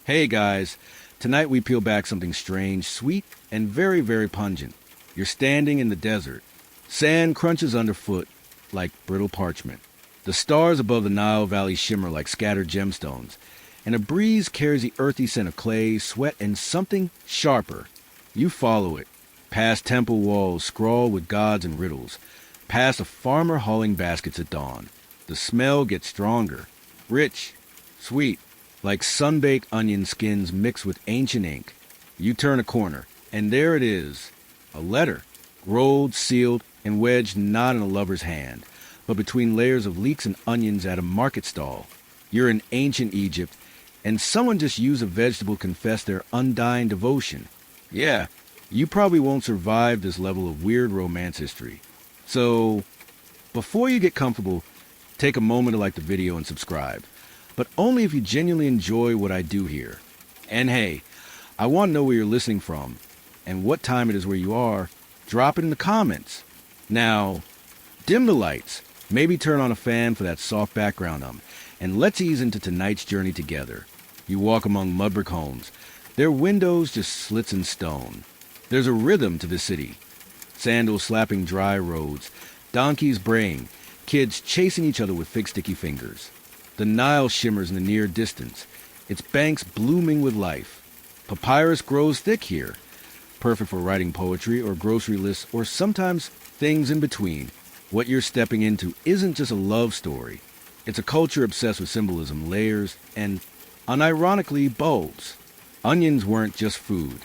Hey guys, tonight we peel back something strange, sweet, and very, very pungent. You're standing in the desert. Sand crunches underfoot like brittle parchment. The stars above the Nile Valley shimmer like scattered gemstones, and a breeze carries the earthy scent of clay, sweat, and something sharper. You follow it, past temple walls scrawled with gods and riddles, past a farmer hauling baskets at dawn. The smell gets stronger, rich, sweet, like sun-baked onion skins mixed with ancient ink. You turn a corner, and there it is, a letter, rolled, sealed, and wedged not in a lover's hand, but between layers of leeks and onions at a market stall. You're in ancient Egypt, and someone just used a vegetable to confess their undying devotion. Yeah, you probably won't survive this level of weird romance history. So, before you get comfortable, take a moment to like the video and subscribe, but only if you genuinely enjoy what I do here. And hey, I want to know where you're listening from, and what time it is where you are. Drop it in the comments. Now, dim the lights, maybe turn on a fan for that soft background and let's ease into tonight's journey together. You walk among mud brick homes, their windows just slits in stone. There's a rhythm to the city. Sandals slapping dry roads, donkeys braying, kids chasing each other with thick sticky fingers. The Nile shimmers in the near distance, its banks blooming with life. Papyrus grows thick here, perfect for writing poetry or grocery lists or sometimes things in between. What you're stepping into isn't just a love story. It's a culture obsessed with symbolism, layers, and, unironically, bowls. Onions weren't just food.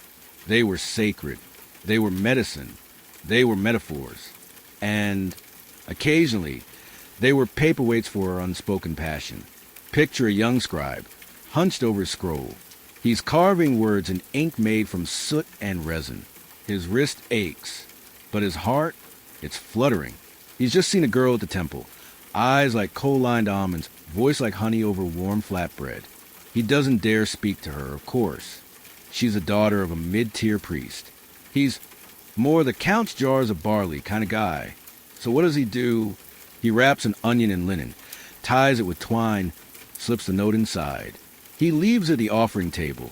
They were sacred. They were medicine. They were metaphors. And, occasionally, they were paperweights for our unspoken passion. Picture a young scribe, hunched over his scroll. He's carving words in ink made from soot and resin. His wrist aches, but his heart, it's fluttering. He's just seen a girl at the temple, eyes like coal-lined almonds, voice like honey over warm flatbread. He doesn't dare speak to her, of course. She's the daughter of a mid-tier priest. He's more the Count's jars of barley kind of guy. So what does he do? He wraps an onion in linen, ties it with twine, slips the note inside. He leaves at the offering table,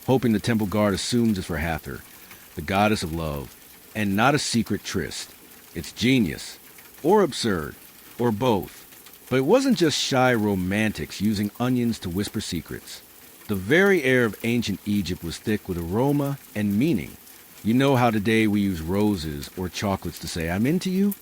hoping the temple guard assumes it's for Hathor, the goddess of love, and not a secret tryst. It's genius, or absurd, or both. But it wasn't just shy romantics using onions to whisper secrets. The very air of ancient Egypt was thick with aroma and meaning. You know how today we use roses or chocolates to say, "I'm into you"?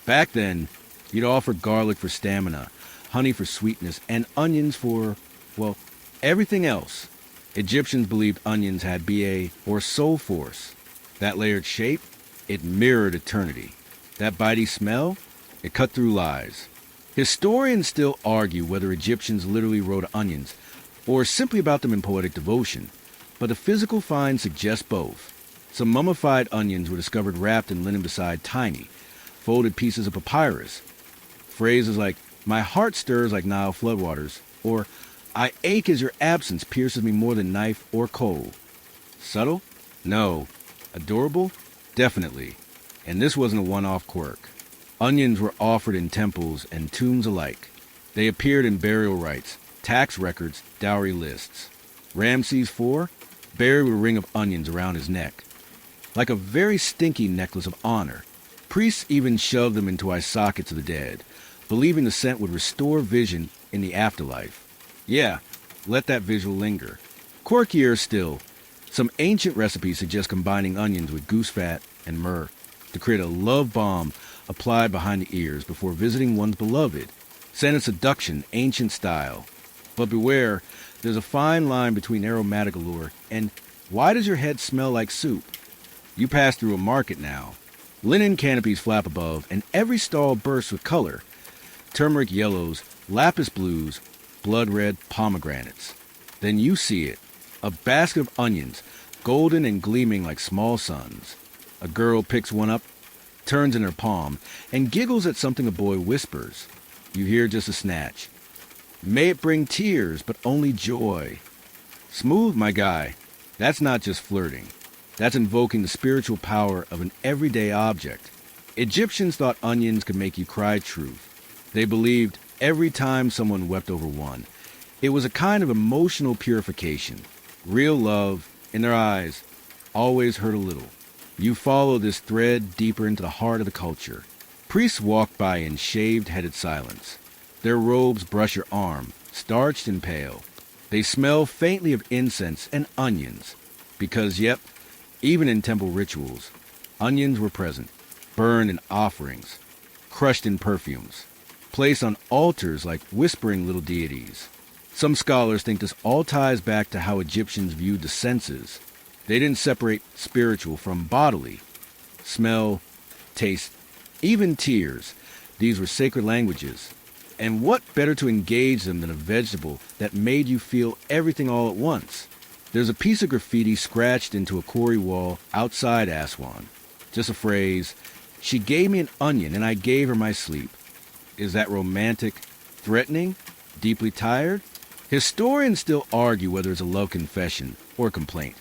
Back then, you'd offer garlic for stamina, honey for sweetness, and onions for, well, everything else. Egyptians believed onions had BA or soul force. That layered shape, it mirrored eternity. That bitey smell, it cut through lies. Historians still argue whether Egyptians literally wrote onions or simply about them in poetic devotion, but the physical finds suggest both. Some mummified onions were discovered wrapped in linen beside tiny, folded pieces of papyrus. Phrases like, "My heart stirs like Nile floodwaters," or "I ache as your absence pierces me more than knife or coal." Subtle? No. Adorable? Definitely. And this wasn't a one-off quirk. Onions were offered in temples and tombs alike. They appeared in burial rites, tax records, dowry lists. Ramses IV buried with a ring of onions around his neck, like a very stinky necklace of honor. Priests even shoved them into eye sockets of the dead, believing the scent would restore vision in the afterlife. Yeah, let that visual linger. Quirkier still, some ancient recipes suggest combining onions with goose fat and myrrh to create a love balm applied behind the ears before visiting one's beloved. Scent of seduction, ancient style. But beware, there's a fine line between aromatic allure and why does your head smell like soup? You pass through a market now. Linen canopies flap above, and every stall bursts with color. Turmeric yellows, lapis blues, blood red pomegranates. Then you see it, a basket of onions, golden and gleaming like small suns. A girl picks one up, turns in her palm, and giggles at something a boy whispers. You hear just a snatch. May it bring tears, but only joy. Smooth, my guy. That's not just flirting. That's invoking the spiritual power of an everyday object. Egyptians thought onions could make you cry truth. They believed every time someone wept over one, it was a kind of emotional purification. Real love, in their eyes, always hurt a little. You follow this thread deeper into the heart of the culture. Priests walk by in shaved-headed silence. Their robes brush your arm, starched and pale. They smell faintly of incense and onions. Because, yep, even in temple rituals, onions were present, burned in offerings, crushed in perfumes, placed on altars like whispering little deities. Some scholars think this all ties back to how Egyptians viewed the senses. They didn't separate spiritual from bodily. Smell, taste, even tears. These were sacred languages. And what better to engage them than a vegetable that made you feel everything all at once? There's a piece of graffiti scratched into a quarry wall outside Aswan. Just a phrase, "She gave me an onion and I gave her my sleep." Is that romantic, threatening, deeply tired? Historians still argue whether it's a love confession or complaint.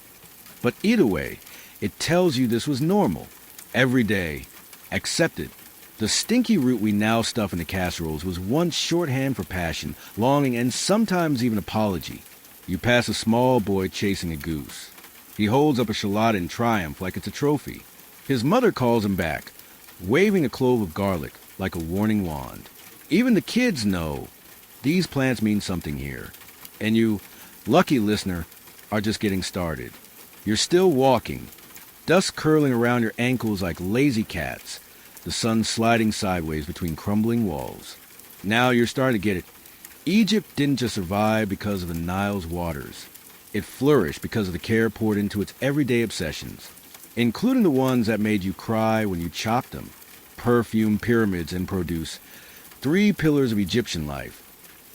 But either way, it tells you this was normal, every day, accepted. The stinky root we now stuff into casseroles was once shorthand for passion, longing, and sometimes even apology. You pass a small boy chasing a goose. He holds up a shallot in triumph like it's a trophy. His mother calls him back, waving a clove of garlic like a warning wand. Even the kids know these plants mean something here. And you, lucky listener, are just getting started. You're still walking, dust curling around your ankles like lazy cats, the sun sliding sideways between crumbling walls. Now you're starting to get it. Egypt didn't just survive because of the Nile's waters. It flourished because of the care poured into its everyday obsessions, including the ones that made you cry when you chopped them. Perfume, pyramids, and produce. 3 pillars of Egyptian life.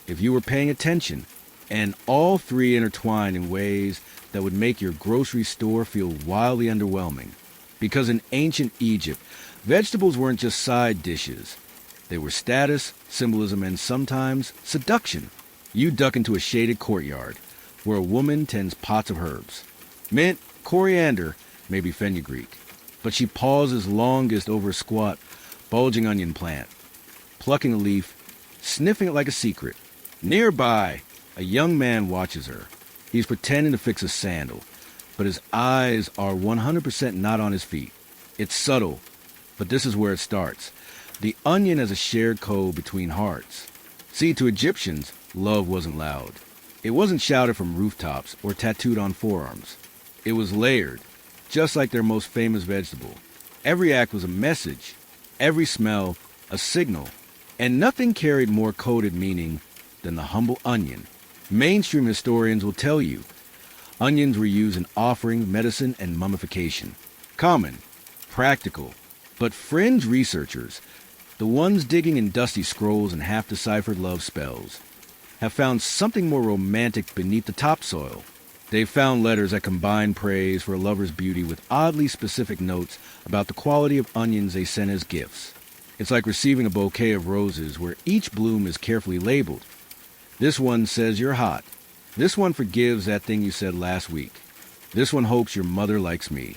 If you were paying attention, and all 3 intertwined in ways that would make your grocery store feel wildly underwhelming. Because in ancient Egypt, vegetables weren't just side dishes. They were status, symbolism, and sometimes seduction. You duck into a shaded courtyard, where a woman tends pots of herbs. Mint, coriander, maybe fenugreek. But she pauses longest over a squat, bulging onion plant, plucking a leaf, sniffing it like a secret. Nearby, a young man watches her. He's pretending to fix a sandal, but his eyes are 100% not on his feet. It's subtle, but this is where it starts. The onion as a shared code between hearts. See, to Egyptians, love wasn't loud. It wasn't shouted from rooftops or tattooed on forearms. It was layered, just like their most famous vegetable. Every act was a message, every smell a signal, and nothing carried more coded meaning than the humble onion. Mainstream historians will tell you, onions were used in offering, medicine, and mummification. Common, practical, but fringe researchers, the ones digging in dusty scrolls and half-deciphered love spells, have found something more romantic beneath the topsoil. They've found letters that combine praise for a lover's beauty with oddly specific notes about the quality of onions they sent as gifts. It's like receiving a bouquet of roses where each bloom is carefully labeled. This one says you're hot. This one forgives that thing you said last week. This one hopes your mother likes me.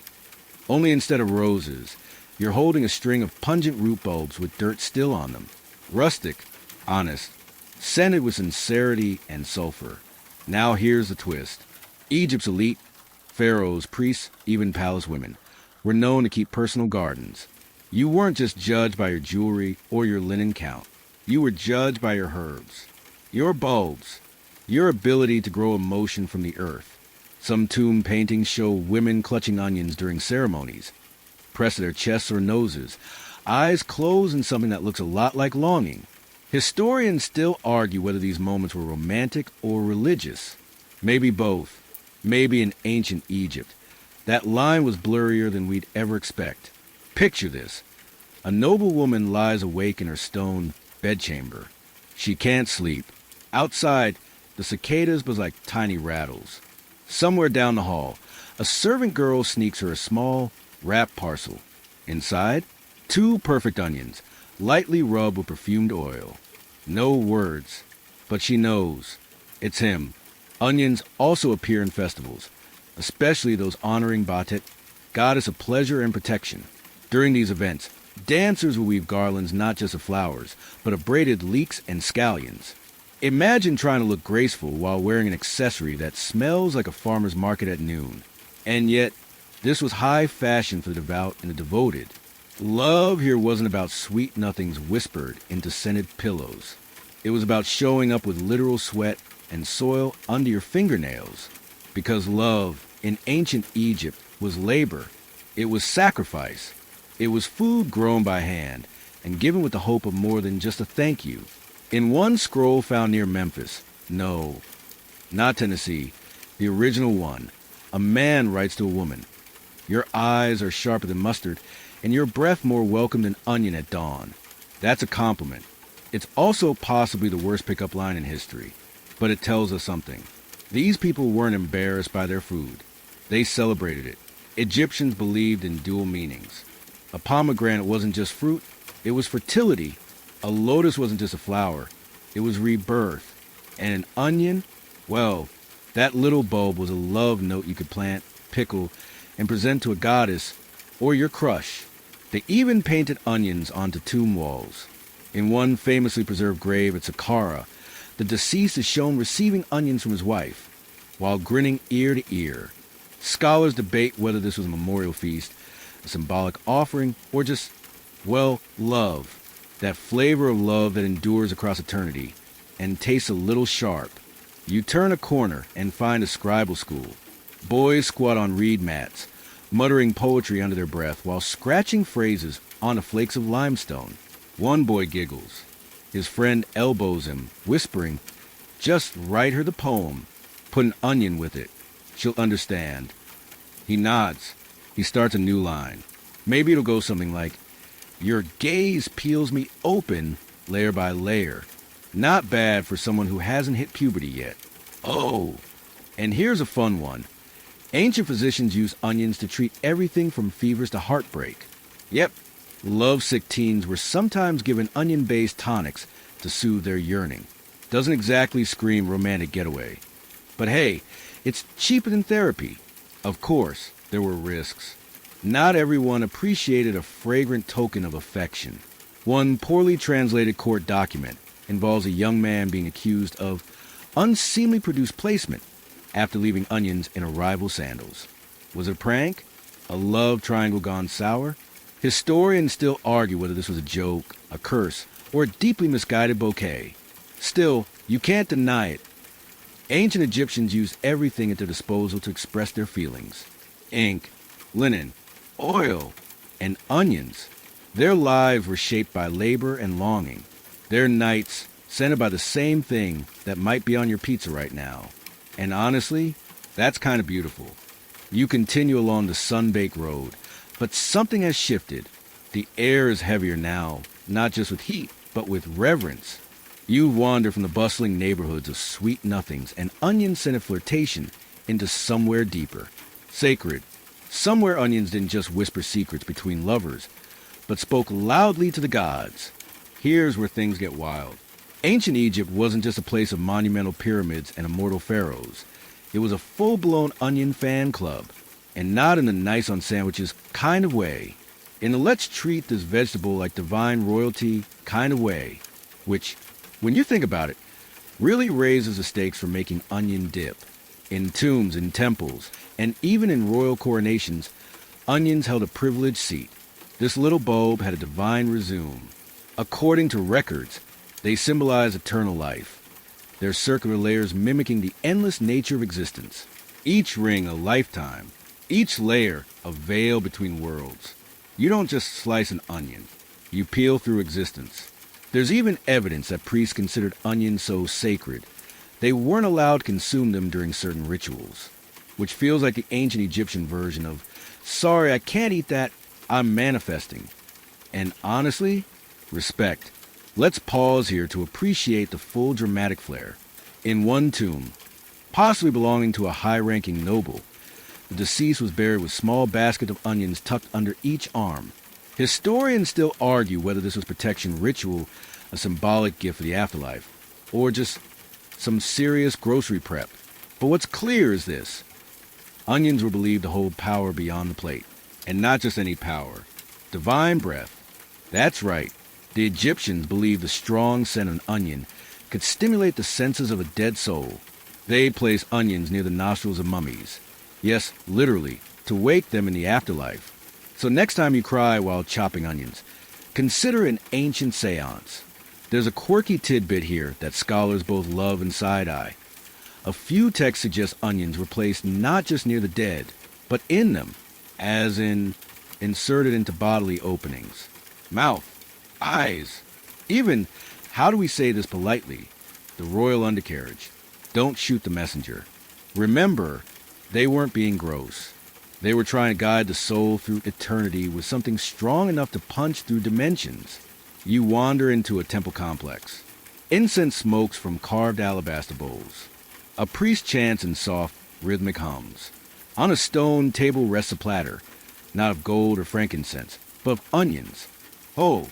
Only instead of roses, you're holding a string of pungent root bulbs with dirt still on them. Rustic, honest, scented with sincerity and sulfur. Now here's the twist. Egypt's elite, pharaohs, priests, even palace women, were known to keep personal gardens. You weren't just judged by your jewelry or your linen count. You were judged by your herbs, your bulbs, your ability to grow emotion from the earth. Some tomb paintings show women clutching onions during ceremonies, pressed to their chests or noses, eyes closed in something that looks a lot like longing. Historians still argue whether these moments were romantic or religious. Maybe both. Maybe in ancient Egypt, that line was blurrier than we'd ever expect. Picture this. A noble woman lies awake in her stone bedchamber. She can't sleep. Outside, the cicadas buzz like tiny rattles. Somewhere down the hall, a servant girl sneaks her a small, wrapped parcel. Inside, 2 perfect onions, lightly rubbed with perfumed oil. No words, but she knows. It's him. Onions also appear in festivals, especially those honoring Batet, goddess of pleasure and protection. During these events, dancers will weave garlands not just of flowers, but of braided leeks and scallions. Imagine trying to look graceful while wearing an accessory that smells like a farmer's market at noon. And yet, this was high fashion for the devout and the devoted. Love here wasn't about sweet nothings whispered into scented pillows. It was about showing up with literal sweat and soil under your fingernails. Because love in ancient Egypt was labor. It was sacrifice. It was food grown by hand and given with the hope of more than just a thank you. In one scroll found near Memphis, no, not Tennessee, the original one, a man writes to a woman, "Your eyes are sharper than mustard, and your breath more welcome than onion at dawn." That's a compliment. It's also possibly the worst pickup line in history, but it tells us something. These people weren't embarrassed by their food. They celebrated it. Egyptians believed in dual meanings. A pomegranate wasn't just fruit, it was fertility. A lotus wasn't just a flower, it was rebirth. And an onion, well, that little bulb was a love note you could plant, pickle, and present to a goddess or your crush. They even painted onions onto tomb walls. In one famously preserved grave at Saqqara, the deceased is shown receiving onions from his wife, while grinning ear to ear. Scholars debate whether this was a memorial feast, a symbolic offering, or just, well, love. That flavor of love that endures across eternity and tastes a little sharp. You turn a corner and find a scribal school. Boys squat on reed mats, muttering poetry under their breath while scratching phrases onto flakes of limestone. One boy giggles. His friend elbows him, whispering, "Just write her the poem. Put an onion with it. She'll understand." He nods. He starts a new line. Maybe it'll go something like, "Your gaze peels me open layer by layer." Not bad for someone who hasn't hit puberty yet. Oh, and here's a fun one. Ancient physicians used onions to treat everything from fevers to heartbreak. Yep, lovesick teens were sometimes given onion-based tonics to soothe their yearning. Doesn't exactly scream romantic getaway. But hey, it's cheaper than therapy. Of course, there were risks. Not everyone appreciated a fragrant token of affection. One poorly translated court document involves a young man being accused of unseemly product placement after leaving onions in a rival's sandals. Was it a prank? A love triangle gone sour? Historians still argue whether this was a joke, a curse, or a deeply misguided bouquet. Still, you can't deny it. Ancient Egyptians used everything at their disposal to express their feelings. Ink, linen, oil, and onions. Their lives were shaped by labor and longing. Their nights scented by the same thing that might be on your pizza right now. And honestly, that's kind of beautiful. You continue along the sun-baked road, but something has shifted. The air is heavier now, not just with heat, but with reverence. You wander from the bustling neighborhoods of sweet nothings and onion-scented flirtation into somewhere deeper, sacred. Somewhere onions didn't just whisper secrets between lovers, but spoke loudly to the gods. Here's where things get wild. Ancient Egypt wasn't just a place of monumental pyramids and immortal pharaohs. It was a full-blown onion fan club, and not in the nice on sandwiches kind of way. In the let's treat this vegetable like divine royalty kind of way, which, when you think about it, really raises the stakes for making onion dip. In tombs, in temples, and even in royal coronations, onions held a privileged seat. This little bulb had a divine resume. According to records, they symbolize eternal life, their circular layers mimicking the endless nature of existence. Each ring a lifetime, each layer a veil between worlds. You don't just slice an onion, you peel through existence. There's even evidence that priests considered onions so sacred, they weren't allowed to consume them during certain rituals, which feels like the ancient Egyptian version of, "Sorry, I can't eat that, I'm manifesting." And honestly, respect. Let's pause here to appreciate the full dramatic flair. In one tomb, possibly belonging to a high-ranking noble, the deceased was buried with a small basket of onions tucked under each arm. Historians still argue whether this was protection ritual, a symbolic gift for the afterlife, or just some serious grocery prep. But what's clear is this. Onions were believed to hold power beyond the plate. And not just any power. Divine breath. That's right. The Egyptians believed the strong scent of an onion could stimulate the senses of a dead soul. They place onions near the nostrils of mummies. Yes, literally, to wake them in the afterlife. So next time you cry while chopping onions, consider an ancient seance. There's a quirky tidbit here that scholars both love and side-eye. A few texts suggest onions were placed not just near the dead, but in them, as in inserted into bodily openings. Mouth, eyes, even, how do we say this politely? The royal undercarriage. Don't shoot the messenger. Remember, they weren't being gross. They were trying to guide the soul through eternity with something strong enough to punch through dimensions. You wander into a temple complex. Incense smokes from carved alabaster bowls. A priest chants in soft, rhythmic hums. On a stone table rests a platter, not of gold or frankincense, but of onions. Whole,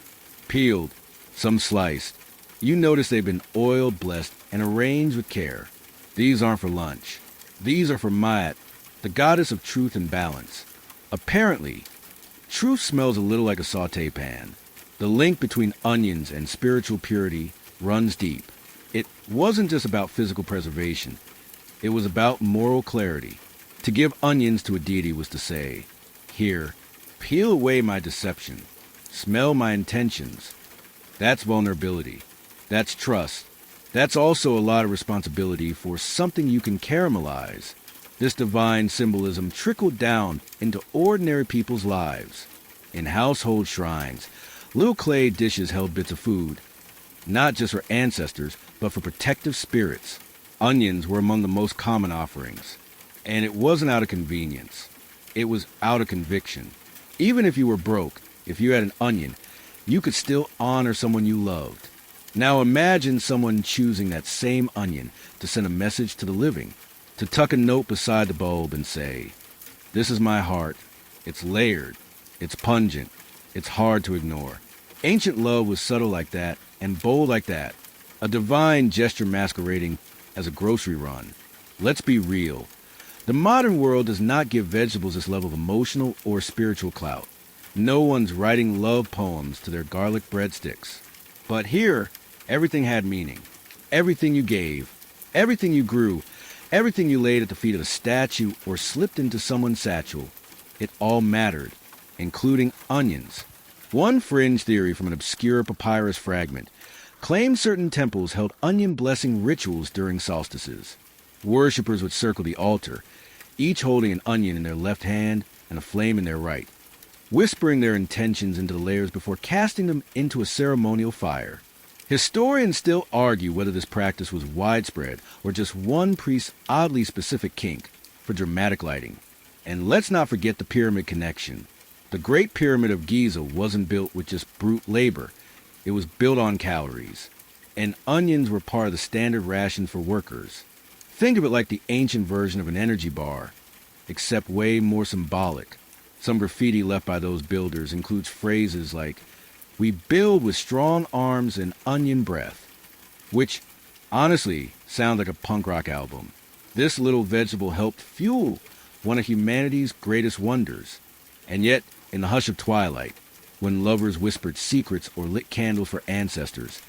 peeled, some sliced. You notice they've been oiled, blessed, and arranged with care. These aren't for lunch. These are for Ma'at, the goddess of truth and balance. Apparently, truth smells a little like a sauté pan. The link between onions and spiritual purity runs deep. It wasn't just about physical preservation. It was about moral clarity. To give onions to a deity was to say, here, peel away my deception. Smell my intentions. That's vulnerability. That's trust. That's also a lot of responsibility for something you can caramelize. This divine symbolism trickled down into ordinary people's lives. In household shrines, little clay dishes held bits of food, not just for ancestors, but for protective spirits. Onions were among the most common offerings. And it wasn't out of convenience. It was out of conviction. Even if you were broke, if you had an onion, you could still honor someone you loved. Now imagine someone choosing that same onion to send a message to the living, to tuck a note beside the bulb and say, this is my heart. It's layered. It's pungent. It's hard to ignore. Ancient love was subtle like that and bold like that. A divine gesture masquerading as a grocery run. Let's be real. The modern world does not give vegetables this level of emotional or spiritual clout. No one's writing love poems to their garlic breadsticks. But here, everything had meaning. Everything you gave, everything you grew, everything you laid at the feet of a statue or slipped into someone's satchel, it all mattered, including onions. One fringe theory from an obscure papyrus fragment claimed certain temples held onion blessing rituals during solstices. Worshippers would circle the altar, each holding an onion in their left hand and a flame in their right, whispering their intentions into the layers before casting them into a ceremonial fire. Historians still argue whether this practice was widespread or just one priest's oddly specific kink for dramatic lighting. And let's not forget the pyramid connection. The Great Pyramid of Giza wasn't built with just brute labor. It was built on calories. And onions were part of the standard ration for workers. Think of it like the ancient version of an energy bar, except way more symbolic. Some graffiti left by those builders includes phrases like, we build with strong arms and onion breath, which honestly sounds like a punk rock album. This little vegetable helped fuel one of humanity's greatest wonders. And yet, in the hush of twilight, when lovers whispered secrets or lit candles for ancestors,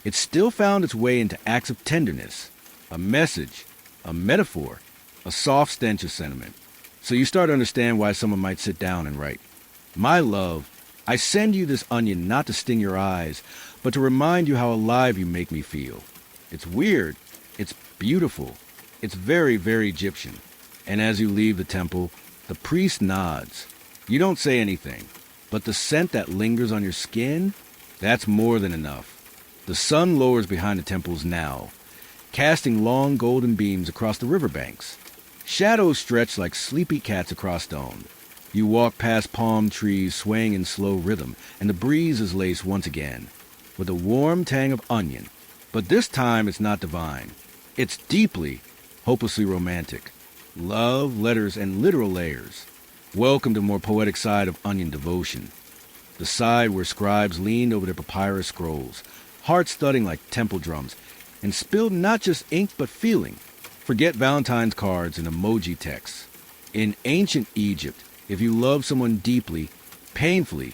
it still found its way into acts of tenderness, a message, a metaphor, a soft stench of sentiment. So you start to understand why someone might sit down and write, my love, I send you this onion not to sting your eyes, but to remind you how alive you make me feel. It's weird. It's beautiful. It's very, very Egyptian. And as you leave the temple, the priest nods. You don't say anything, but the scent that lingers on your skin, that's more than enough. The sun lowers behind the temples now, casting long golden beams across the riverbanks. Shadows stretch like sleepy cats across stone. You walk past palm trees swaying in slow rhythm, and the breeze is laced once again with a warm tang of onion. But this time it's not divine. It's deeply, hopelessly romantic. Love, letters, and literal layers. Welcome to the more poetic side of onion devotion. The side where scribes leaned over their papyrus scrolls, hearts thudding like temple drums, and spilled not just ink but feeling. Forget Valentine's cards and emoji texts. In ancient Egypt, if you loved someone deeply, painfully,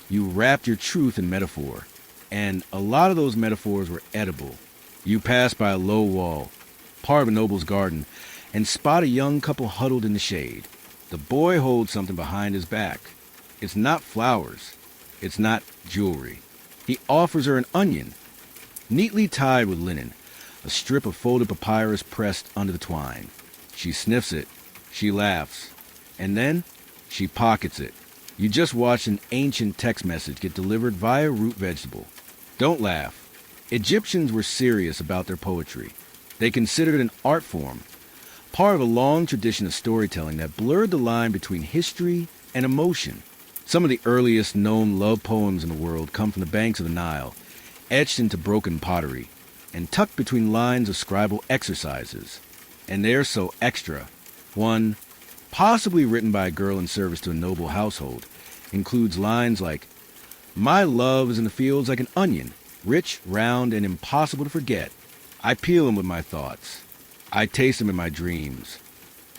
you wrapped your truth in metaphor. And a lot of those metaphors were edible. You pass by a low wall, part of a noble's garden, and spot a young couple huddled in the shade. The boy holds something behind his back. It's not flowers. It's not jewelry. He offers her an onion, neatly tied with linen, a strip of folded papyrus pressed under the twine. She sniffs it. She laughs. And then she pockets it. You just watched an ancient text message get delivered via root vegetable. Don't laugh. Egyptians were serious about their poetry. They considered it an art form, part of a long tradition of storytelling that blurred the line between history and emotion. Some of the earliest known love poems in the world come from the banks of the Nile, etched into broken pottery, and tucked between lines of scribal exercises. And they're so extra. One, possibly written by a girl in service to a noble household, includes lines like, "My love is in the fields like an onion, rich, round, and impossible to forget. I peel him with my thoughts. I taste him in my dreams."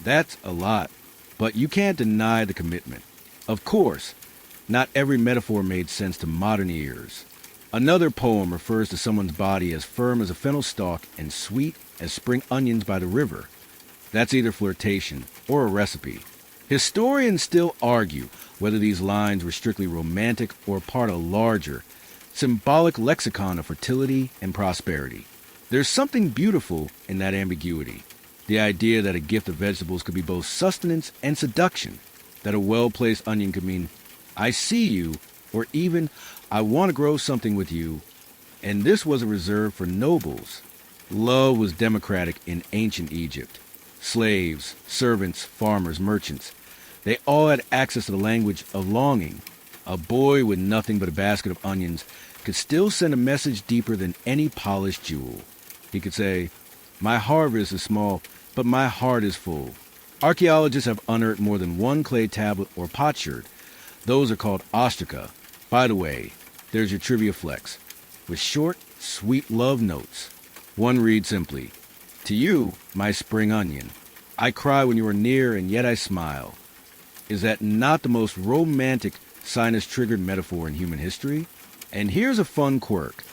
That's a lot, but you can't deny the commitment. Of course, not every metaphor made sense to modern ears. Another poem refers to someone's body as firm as a fennel stalk and sweet as spring onions by the river. That's either flirtation or a recipe. Historians still argue whether these lines were strictly romantic or part of a larger, symbolic lexicon of fertility and prosperity. There's something beautiful in that ambiguity. The idea that a gift of vegetables could be both sustenance and seduction. That a well-placed onion could mean, "I see you," or even, "I want to grow something with you." And this wasn't reserved for nobles. Love was democratic in ancient Egypt. Slaves, servants, farmers, merchants, they all had access to the language of longing. A boy with nothing but a basket of onions could still send a message deeper than any polished jewel. He could say, "My harvest is small, but my heart is full." Archaeologists have unearthed more than one clay tablet or potsherd. Those are called ostraca. By the way, there's your trivia flex, with short, sweet love notes. One reads simply, "To you, my spring onion, I cry when you are near and yet I smile." Is that not the most romantic sinus-triggered metaphor in human history? And here's a fun quirk.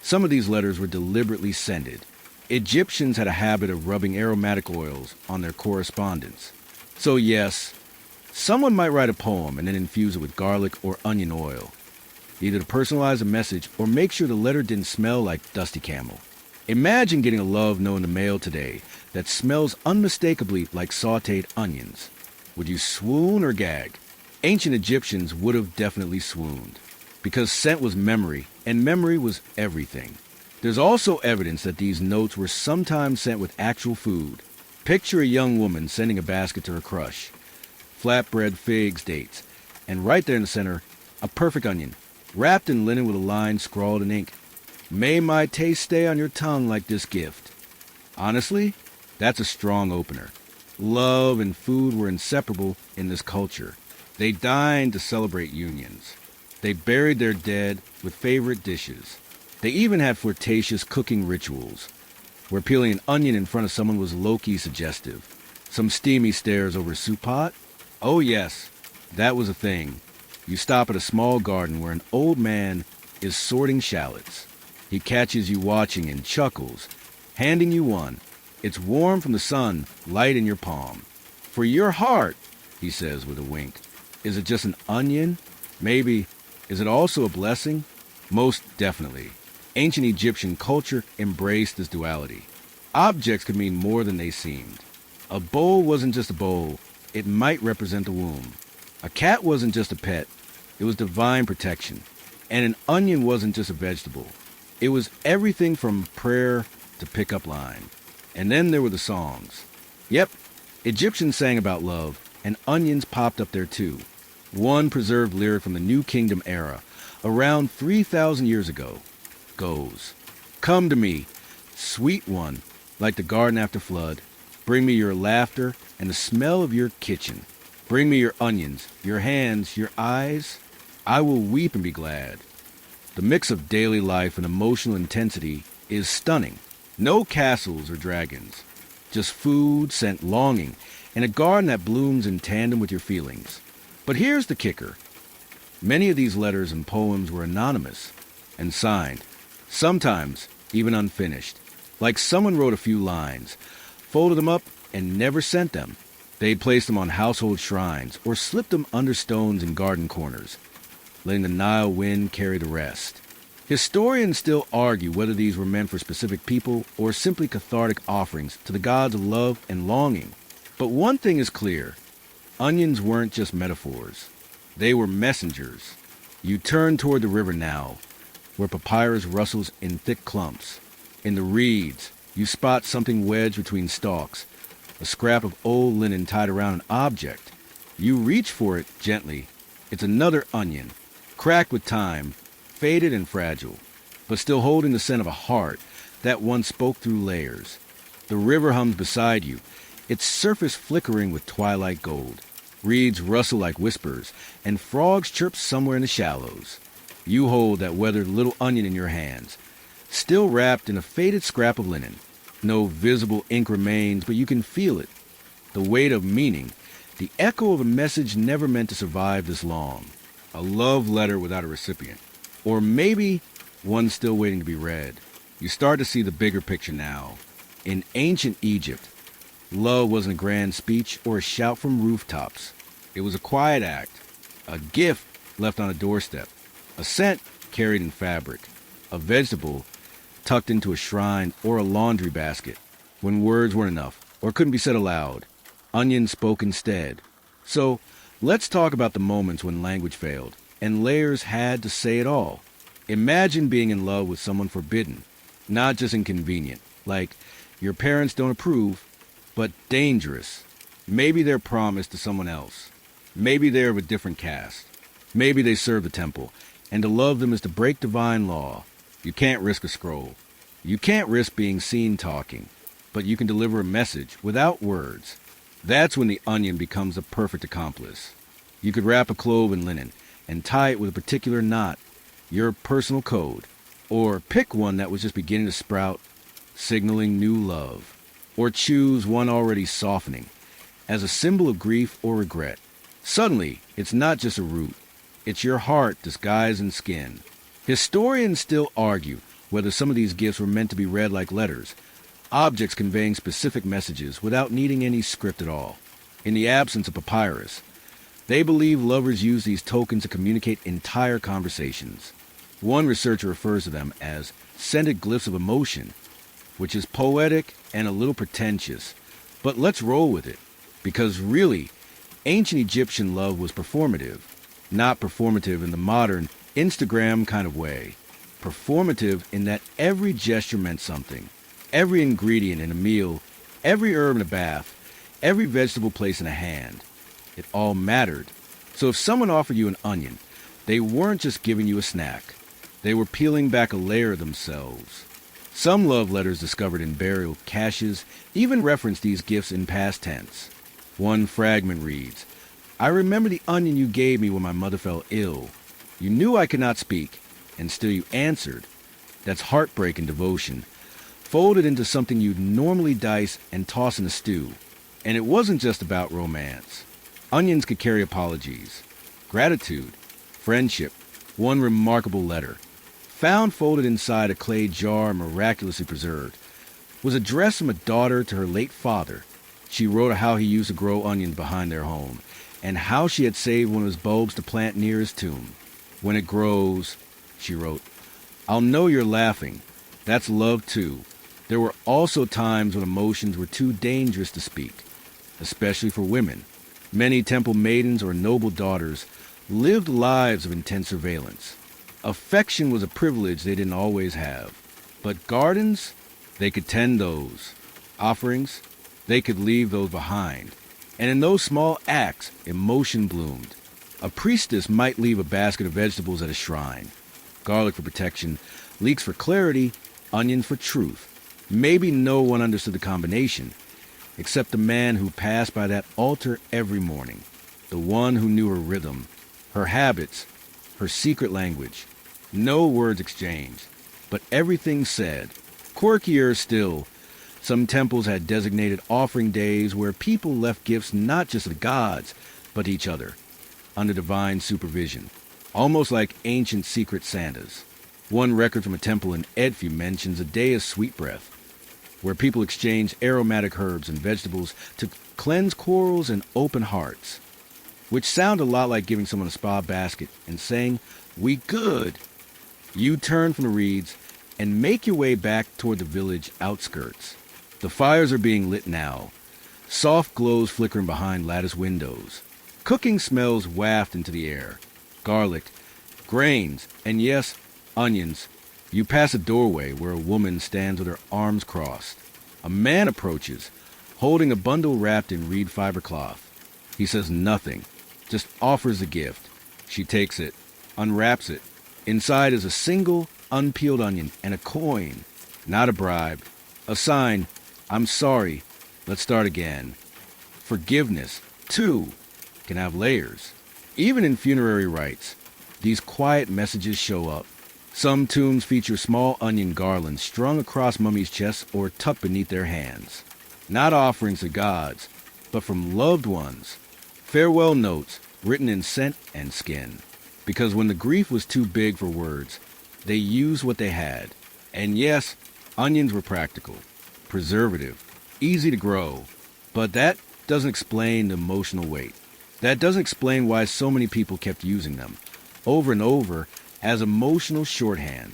Some of these letters were deliberately scented. Egyptians had a habit of rubbing aromatic oils on their correspondence. So yes, someone might write a poem and then infuse it with garlic or onion oil, either to personalize a message or make sure the letter didn't smell like dusty camel. Imagine getting a love note in the mail today that smells unmistakably like sautéed onions. Would you swoon or gag? Ancient Egyptians would have definitely swooned, because scent was memory, and memory was everything. There's also evidence that these notes were sometimes sent with actual food. Picture a young woman sending a basket to her crush. Flatbread, figs, dates, and right there in the center, a perfect onion, wrapped in linen with a line scrawled in ink. "May my taste stay on your tongue like this gift." Honestly, that's a strong opener. Love and food were inseparable in this culture. They dined to celebrate unions. They buried their dead with favorite dishes. They even had flirtatious cooking rituals, where peeling an onion in front of someone was low-key suggestive. Some steamy stares over a soup pot? Oh yes, that was a thing. You stop at a small garden where an old man is sorting shallots. He catches you watching and chuckles, handing you one. It's warm from the sun, light in your palm. "For your heart," he says with a wink. Is it just an onion? Maybe. Is it also a blessing? Most definitely. Ancient Egyptian culture embraced this duality. Objects could mean more than they seemed. A bowl wasn't just a bowl. It might represent the womb. A cat wasn't just a pet. It was divine protection. And an onion wasn't just a vegetable. It was everything from prayer to pickup line. And then there were the songs. Yep, Egyptians sang about love, and onions popped up there too. One preserved lyric from the New Kingdom era, around 3,000 years ago, goes, "Come to me, sweet one, like the garden after flood. Bring me your laughter and the smell of your kitchen. Bring me your onions, your hands, your eyes. I will weep and be glad." The mix of daily life and emotional intensity is stunning. No castles or dragons, just food, scent, longing, and a garden that blooms in tandem with your feelings. But here's the kicker. Many of these letters and poems were anonymous and signed, sometimes even unfinished. Like someone wrote a few lines, folded them up, and never sent them. They'd placed them on household shrines or slipped them under stones in garden corners, letting the Nile wind carry the rest. Historians still argue whether these were meant for specific people or simply cathartic offerings to the gods of love and longing. But one thing is clear. Onions weren't just metaphors. They were messengers. You turn toward the river now, where papyrus rustles in thick clumps. In the reeds, you spot something wedged between stalks, a scrap of old linen tied around an object. You reach for it gently. It's another onion, cracked with time, faded and fragile, but still holding the scent of a heart that once spoke through layers. The river hums beside you, its surface flickering with twilight gold. Reeds rustle like whispers, and frogs chirp somewhere in the shallows. You hold that weathered little onion in your hands, still wrapped in a faded scrap of linen. No visible ink remains, but you can feel it. The weight of meaning, the echo of a message never meant to survive this long. A love letter without a recipient. Or maybe one still waiting to be read. You start to see the bigger picture now. In ancient Egypt, love wasn't a grand speech or a shout from rooftops. It was a quiet act, a gift left on a doorstep, a scent carried in fabric, a vegetable tucked into a shrine or a laundry basket. When words weren't enough or couldn't be said aloud, onions spoke instead. So let's talk about the moments when language failed and layers had to say it all. Imagine being in love with someone forbidden, not just inconvenient, like your parents don't approve, but dangerous. Maybe they're promised to someone else. Maybe they're of a different caste. Maybe they serve the temple, and to love them is to break divine law. You can't risk a scroll. You can't risk being seen talking, but you can deliver a message without words. That's when the onion becomes a perfect accomplice. You could wrap a clove in linen and tie it with a particular knot, your personal code, or pick one that was just beginning to sprout, signaling new love, or choose one already softening, as a symbol of grief or regret. Suddenly, it's not just a root. It's your heart disguised in skin. Historians still argue whether some of these gifts were meant to be read like letters, objects conveying specific messages without needing any script at all. In the absence of papyrus, they believe lovers use these tokens to communicate entire conversations. One researcher refers to them as scented glyphs of emotion, which is poetic and a little pretentious. But let's roll with it, because really, ancient Egyptian love was performative, not performative in the modern Instagram kind of way. Performative in that every gesture meant something. Every ingredient in a meal, every herb in a bath, every vegetable placed in a hand. It all mattered. So if someone offered you an onion, they weren't just giving you a snack. They were peeling back a layer of themselves. Some love letters discovered in burial caches even reference these gifts in past tense. One fragment reads, "I remember the onion you gave me when my mother fell ill. You knew I could not speak, and still you answered." That's heartbreak and devotion, folded into something you'd normally dice and toss in a stew. And it wasn't just about romance. Onions could carry apologies, gratitude, friendship. One remarkable letter, found folded inside a clay jar miraculously preserved, was addressed from a daughter to her late father. She wrote how he used to grow onions behind their home, and how she had saved one of his bulbs to plant near his tomb. "When it grows," she wrote, "I'll know you're laughing. That's love too." There were also times when emotions were too dangerous to speak, especially for women. Many temple maidens or noble daughters lived lives of intense surveillance. Affection was a privilege they didn't always have. But gardens, they could tend those. Offerings, they could leave those behind. And in those small acts, emotion bloomed. A priestess might leave a basket of vegetables at a shrine. Garlic for protection, leeks for clarity, onions for truth. Maybe no one understood the combination, except the man who passed by that altar every morning. The one who knew her rhythm, her habits, her secret language. No words exchanged, but everything said. Quirkier still, some temples had designated offering days where people left gifts not just to the gods, but to each other, under divine supervision, almost like ancient secret Santas. One record from a temple in Edfu mentions a day of sweet breath. where people exchange aromatic herbs and vegetables to cleanse quarrels and open hearts, which sound a lot like giving someone a spa basket and saying, "We good." You turn from the reeds and make your way back toward the village outskirts. The fires are being lit now, soft glows flickering behind lattice windows. Cooking smells waft into the air. Garlic, grains, and yes, onions. You pass a doorway where a woman stands with her arms crossed. A man approaches, holding a bundle wrapped in reed fiber cloth. He says nothing, just offers the gift. She takes it, unwraps it. Inside is a single, unpeeled onion and a coin. Not a bribe. A sign, "I'm sorry, let's start again." Forgiveness, too, can have layers. Even in funerary rites, these quiet messages show up. Some tombs feature small onion garlands strung across mummies' chests or tucked beneath their hands. Not offerings to gods, but from loved ones. Farewell notes written in scent and skin. Because when the grief was too big for words, they used what they had. And yes, onions were practical, preservative, easy to grow. But that doesn't explain the emotional weight. That doesn't explain why so many people kept using them, over and over, as emotional shorthand.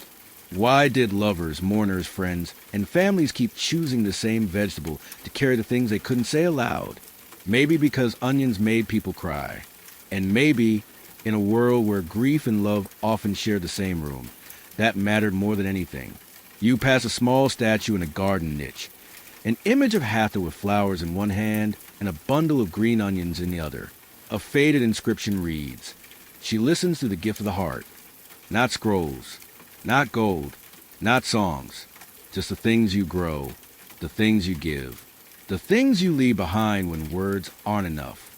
Why did lovers, mourners, friends, and families keep choosing the same vegetable to carry the things they couldn't say aloud? Maybe because onions made people cry. And maybe, in a world where grief and love often shared the same room, that mattered more than anything. You pass a small statue in a garden niche, an image of Hathor with flowers in one hand and a bundle of green onions in the other. A faded inscription reads, "She listens to the gift of the heart." Not scrolls, not gold, not songs, just the things you grow, the things you give, the things you leave behind when words aren't enough.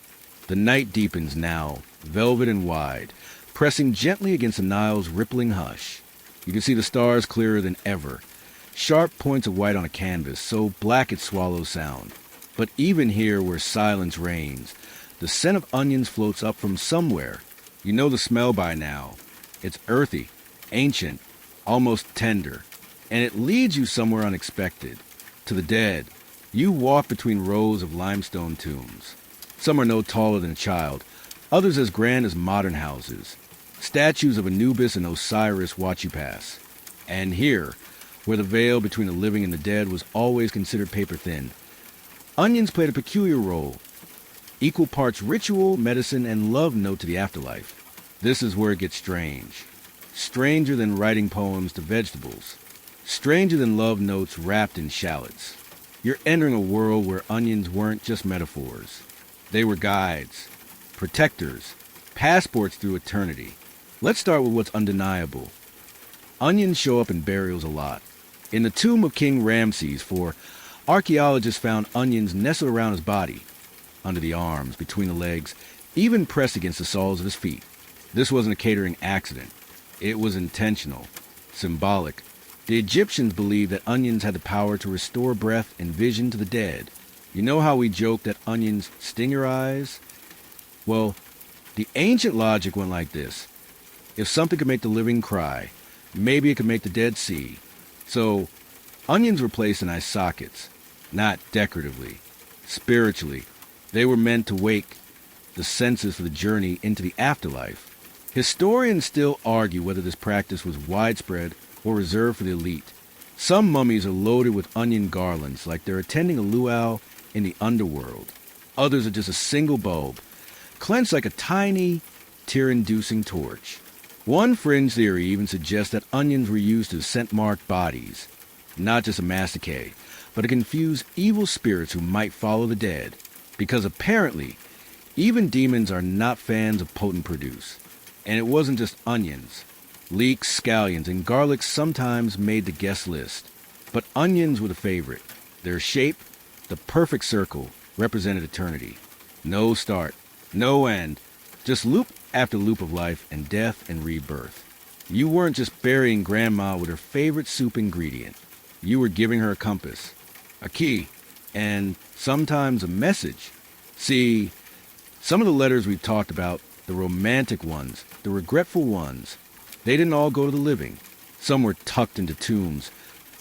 The night deepens now, velvet and wide, pressing gently against the Nile's rippling hush. You can see the stars clearer than ever, sharp points of white on a canvas, so black it swallows sound. But even here where silence reigns, the scent of onions floats up from somewhere. You know the smell by now. It's earthy, ancient, almost tender, and it leads you somewhere unexpected. To the dead. You walk between rows of limestone tombs. Some are no taller than a child, others as grand as modern houses. Statues of Anubis and Osiris watch you pass. And here, where the veil between the living and the dead was always considered paper thin, onions played a peculiar role. Equal parts ritual, medicine, and love note to the afterlife. This is where it gets strange. Stranger than writing poems to vegetables. Stranger than love notes wrapped in shallots. You're entering a world where onions weren't just metaphors. They were guides, protectors, passports through eternity. Let's start with what's undeniable. Onions show up in burials a lot. In the tomb of King Ramses IV, archaeologists found onions nestled around his body, under the arms, between the legs, even pressed against the soles of his feet. This wasn't a catering accident. It was intentional, symbolic. The Egyptians believed that onions had the power to restore breath and vision to the dead. You know how we joke that onions sting your eyes? Well, the ancient logic went like this. If something could make the living cry, maybe it could make the dead see. So, onions were placed in eye sockets, not decoratively, spiritually. They were meant to wake the senses for the journey into the afterlife. Historians still argue whether this practice was widespread or reserved for the elite. Some mummies are loaded with onion garlands, like they're attending a luau in the underworld. Others are just a single bulb, clenched like a tiny, tear-inducing torch. One fringe theory even suggests that onions were used to scent-mark bodies, not just to masticate, but to confuse evil spirits who might follow the dead. Because apparently, even demons are not fans of potent produce. And it wasn't just onions. Leeks, scallions, and garlic sometimes made the guest list. But onions were the favorite. Their shape, the perfect circle, represented eternity. No start, no end, just loop after loop of life and death and rebirth. You weren't just burying Grandma with her favorite soup ingredient. You were giving her a compass, a key, and sometimes a message. See, some of the letters we've talked about, the romantic ones, the regretful ones, they didn't all go to the living. Some were tucked into tombs,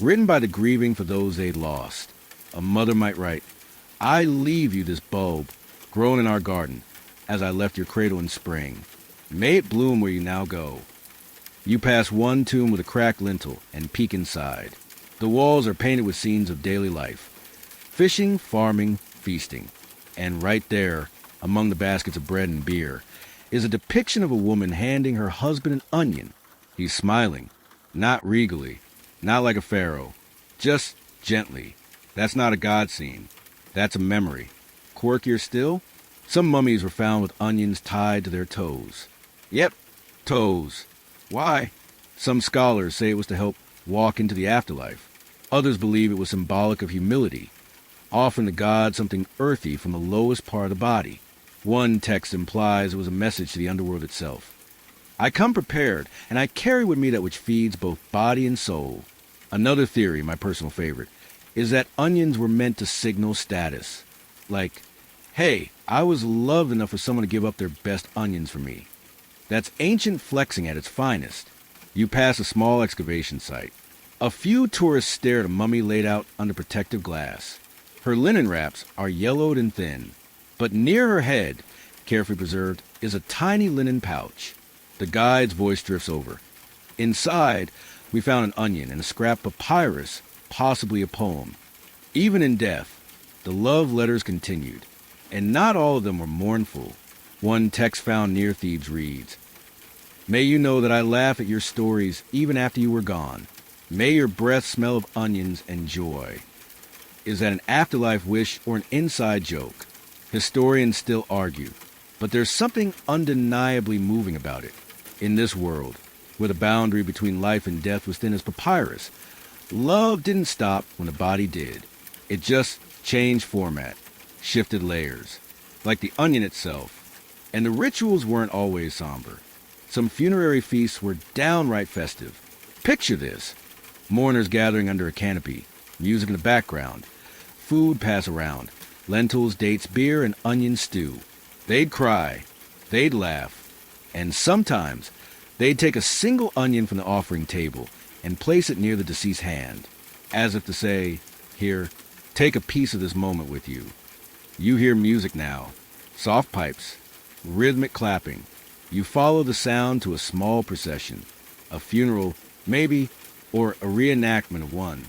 written by the grieving for those they'd lost. A mother might write, I leave you this bulb, grown in our garden, as I left your cradle in spring. May it bloom where you now go. You pass one tomb with a cracked lintel and peek inside. The walls are painted with scenes of daily life. Fishing, farming, feasting. And right there, among the baskets of bread and beer, is a depiction of a woman handing her husband an onion. He's smiling, not regally, not like a pharaoh, just gently. That's not a God scene. That's a memory. Quirkier still, some mummies were found with onions tied to their toes. Yep, toes. Why? Some scholars say it was to help walk into the afterlife. Others believe it was symbolic of humility, offering to God something earthy from the lowest part of the body. One text implies it was a message to the underworld itself. I come prepared, and I carry with me that which feeds both body and soul. Another theory, my personal favorite, is that onions were meant to signal status. Like, hey, I was loved enough for someone to give up their best onions for me. That's ancient flexing at its finest. You pass a small excavation site. A few tourists stare at a mummy laid out under protective glass. Her linen wraps are yellowed and thin, but near her head, carefully preserved, is a tiny linen pouch. The guide's voice drifts over. Inside, we found an onion and a scrap of papyrus, possibly a poem. Even in death, the love letters continued, and not all of them were mournful. One text found near Thebes reads, May you know that I laugh at your stories even after you were gone. May your breath smell of onions and joy. Is that an afterlife wish or an inside joke? Historians still argue, but there's something undeniably moving about it. In this world, where the boundary between life and death was thin as papyrus, love didn't stop when the body did. It just changed format, shifted layers, like the onion itself. And the rituals weren't always somber. Some funerary feasts were downright festive. Picture this. Mourners gathering under a canopy, music in the background, food passed around, lentils, dates, beer, and onion stew. They'd cry, they'd laugh, and sometimes they'd take a single onion from the offering table and place it near the deceased's hand, as if to say, here, take a piece of this moment with you. You hear music now, soft pipes, rhythmic clapping. You follow the sound to a small procession, a funeral, maybe, or a reenactment of one.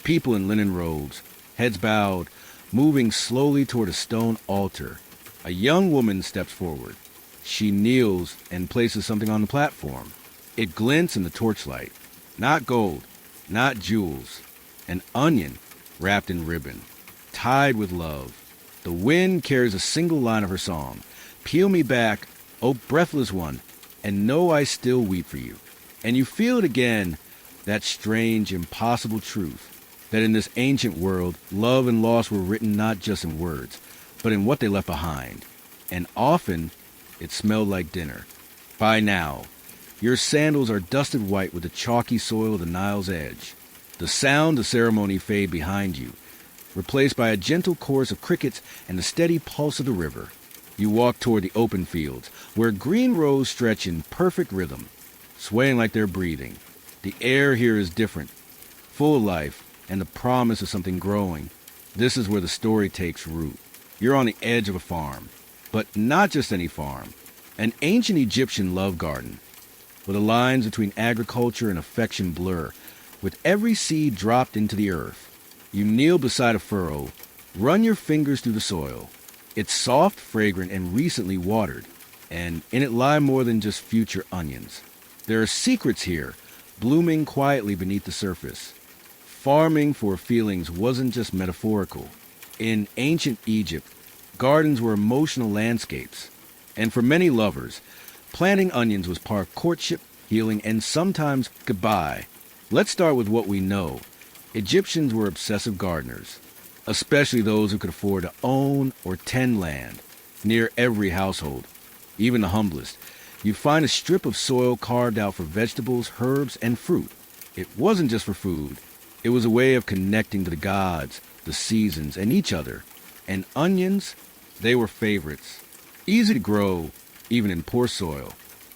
People in linen robes, heads bowed, moving slowly toward a stone altar. A young woman steps forward. She kneels and places something on the platform. It glints in the torchlight. Not gold, not jewels. An onion wrapped in ribbon, tied with love. The wind carries a single line of her song. Peel me back, O breathless one, and know I still weep for you. And you feel it again, that strange, impossible truth, that in this ancient world, love and loss were written not just in words, but in what they left behind. And often, it smelled like dinner. By now, your sandals are dusted white with the chalky soil of the Nile's edge. The sound of ceremony fade behind you, replaced by a gentle chorus of crickets and the steady pulse of the river. You walk toward the open fields, where green rows stretch in perfect rhythm, swaying like they're breathing. The air here is different, full of life, and the promise of something growing. This is where the story takes root. You're on the edge of a farm, but not just any farm. An ancient Egyptian love garden, where the lines between agriculture and affection blur, with every seed dropped into the earth. You kneel beside a furrow, run your fingers through the soil. It's soft, fragrant, and recently watered, and in it lie more than just future onions. There are secrets here, blooming quietly beneath the surface. Farming for feelings wasn't just metaphorical. In ancient Egypt, gardens were emotional landscapes, and for many lovers, planting onions was part of courtship, healing, and sometimes goodbye. Let's start with what we know. Egyptians were obsessive gardeners, especially those who could afford to own or tend land. Near every household, even the humblest, you find a strip of soil carved out for vegetables, herbs, and fruit. It wasn't just for food. It was a way of connecting to the gods, the seasons, and each other. And onions, they were favorites. Easy to grow, even in poor soil.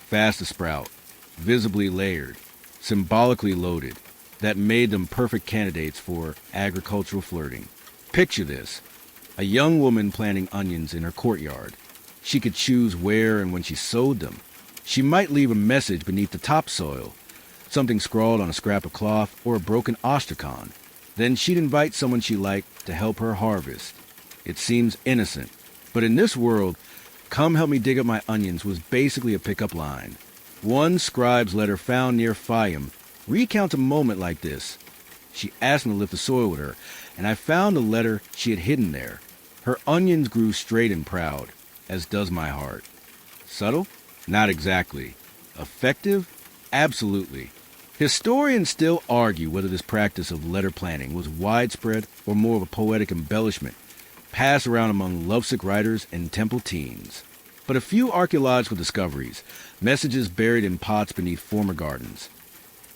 Fast to sprout. Visibly layered. Symbolically loaded. that made them perfect candidates for agricultural flirting. Picture this: a young woman planting onions in her courtyard. She could choose where and when she sowed them. She might leave a message beneath the topsoil, something scrawled on a scrap of cloth or a broken ostrakhan. Then she'd invite someone she liked to help her harvest. It seems innocent, but in this world, "Come help me dig up my onions" was basically a pickup line. One scribe's letter found near Fayum recounts a moment like this. She asked me to lift the soil with her, and I found a letter she had hidden there. Her onions grew straight and proud, as does my heart. Subtle? Not exactly. Effective? Absolutely. Historians still argue whether this practice of letter planting was widespread or more of a poetic embellishment passed around among lovesick writers and temple teens. But a few archaeological discoveries, messages buried in pots beneath former gardens,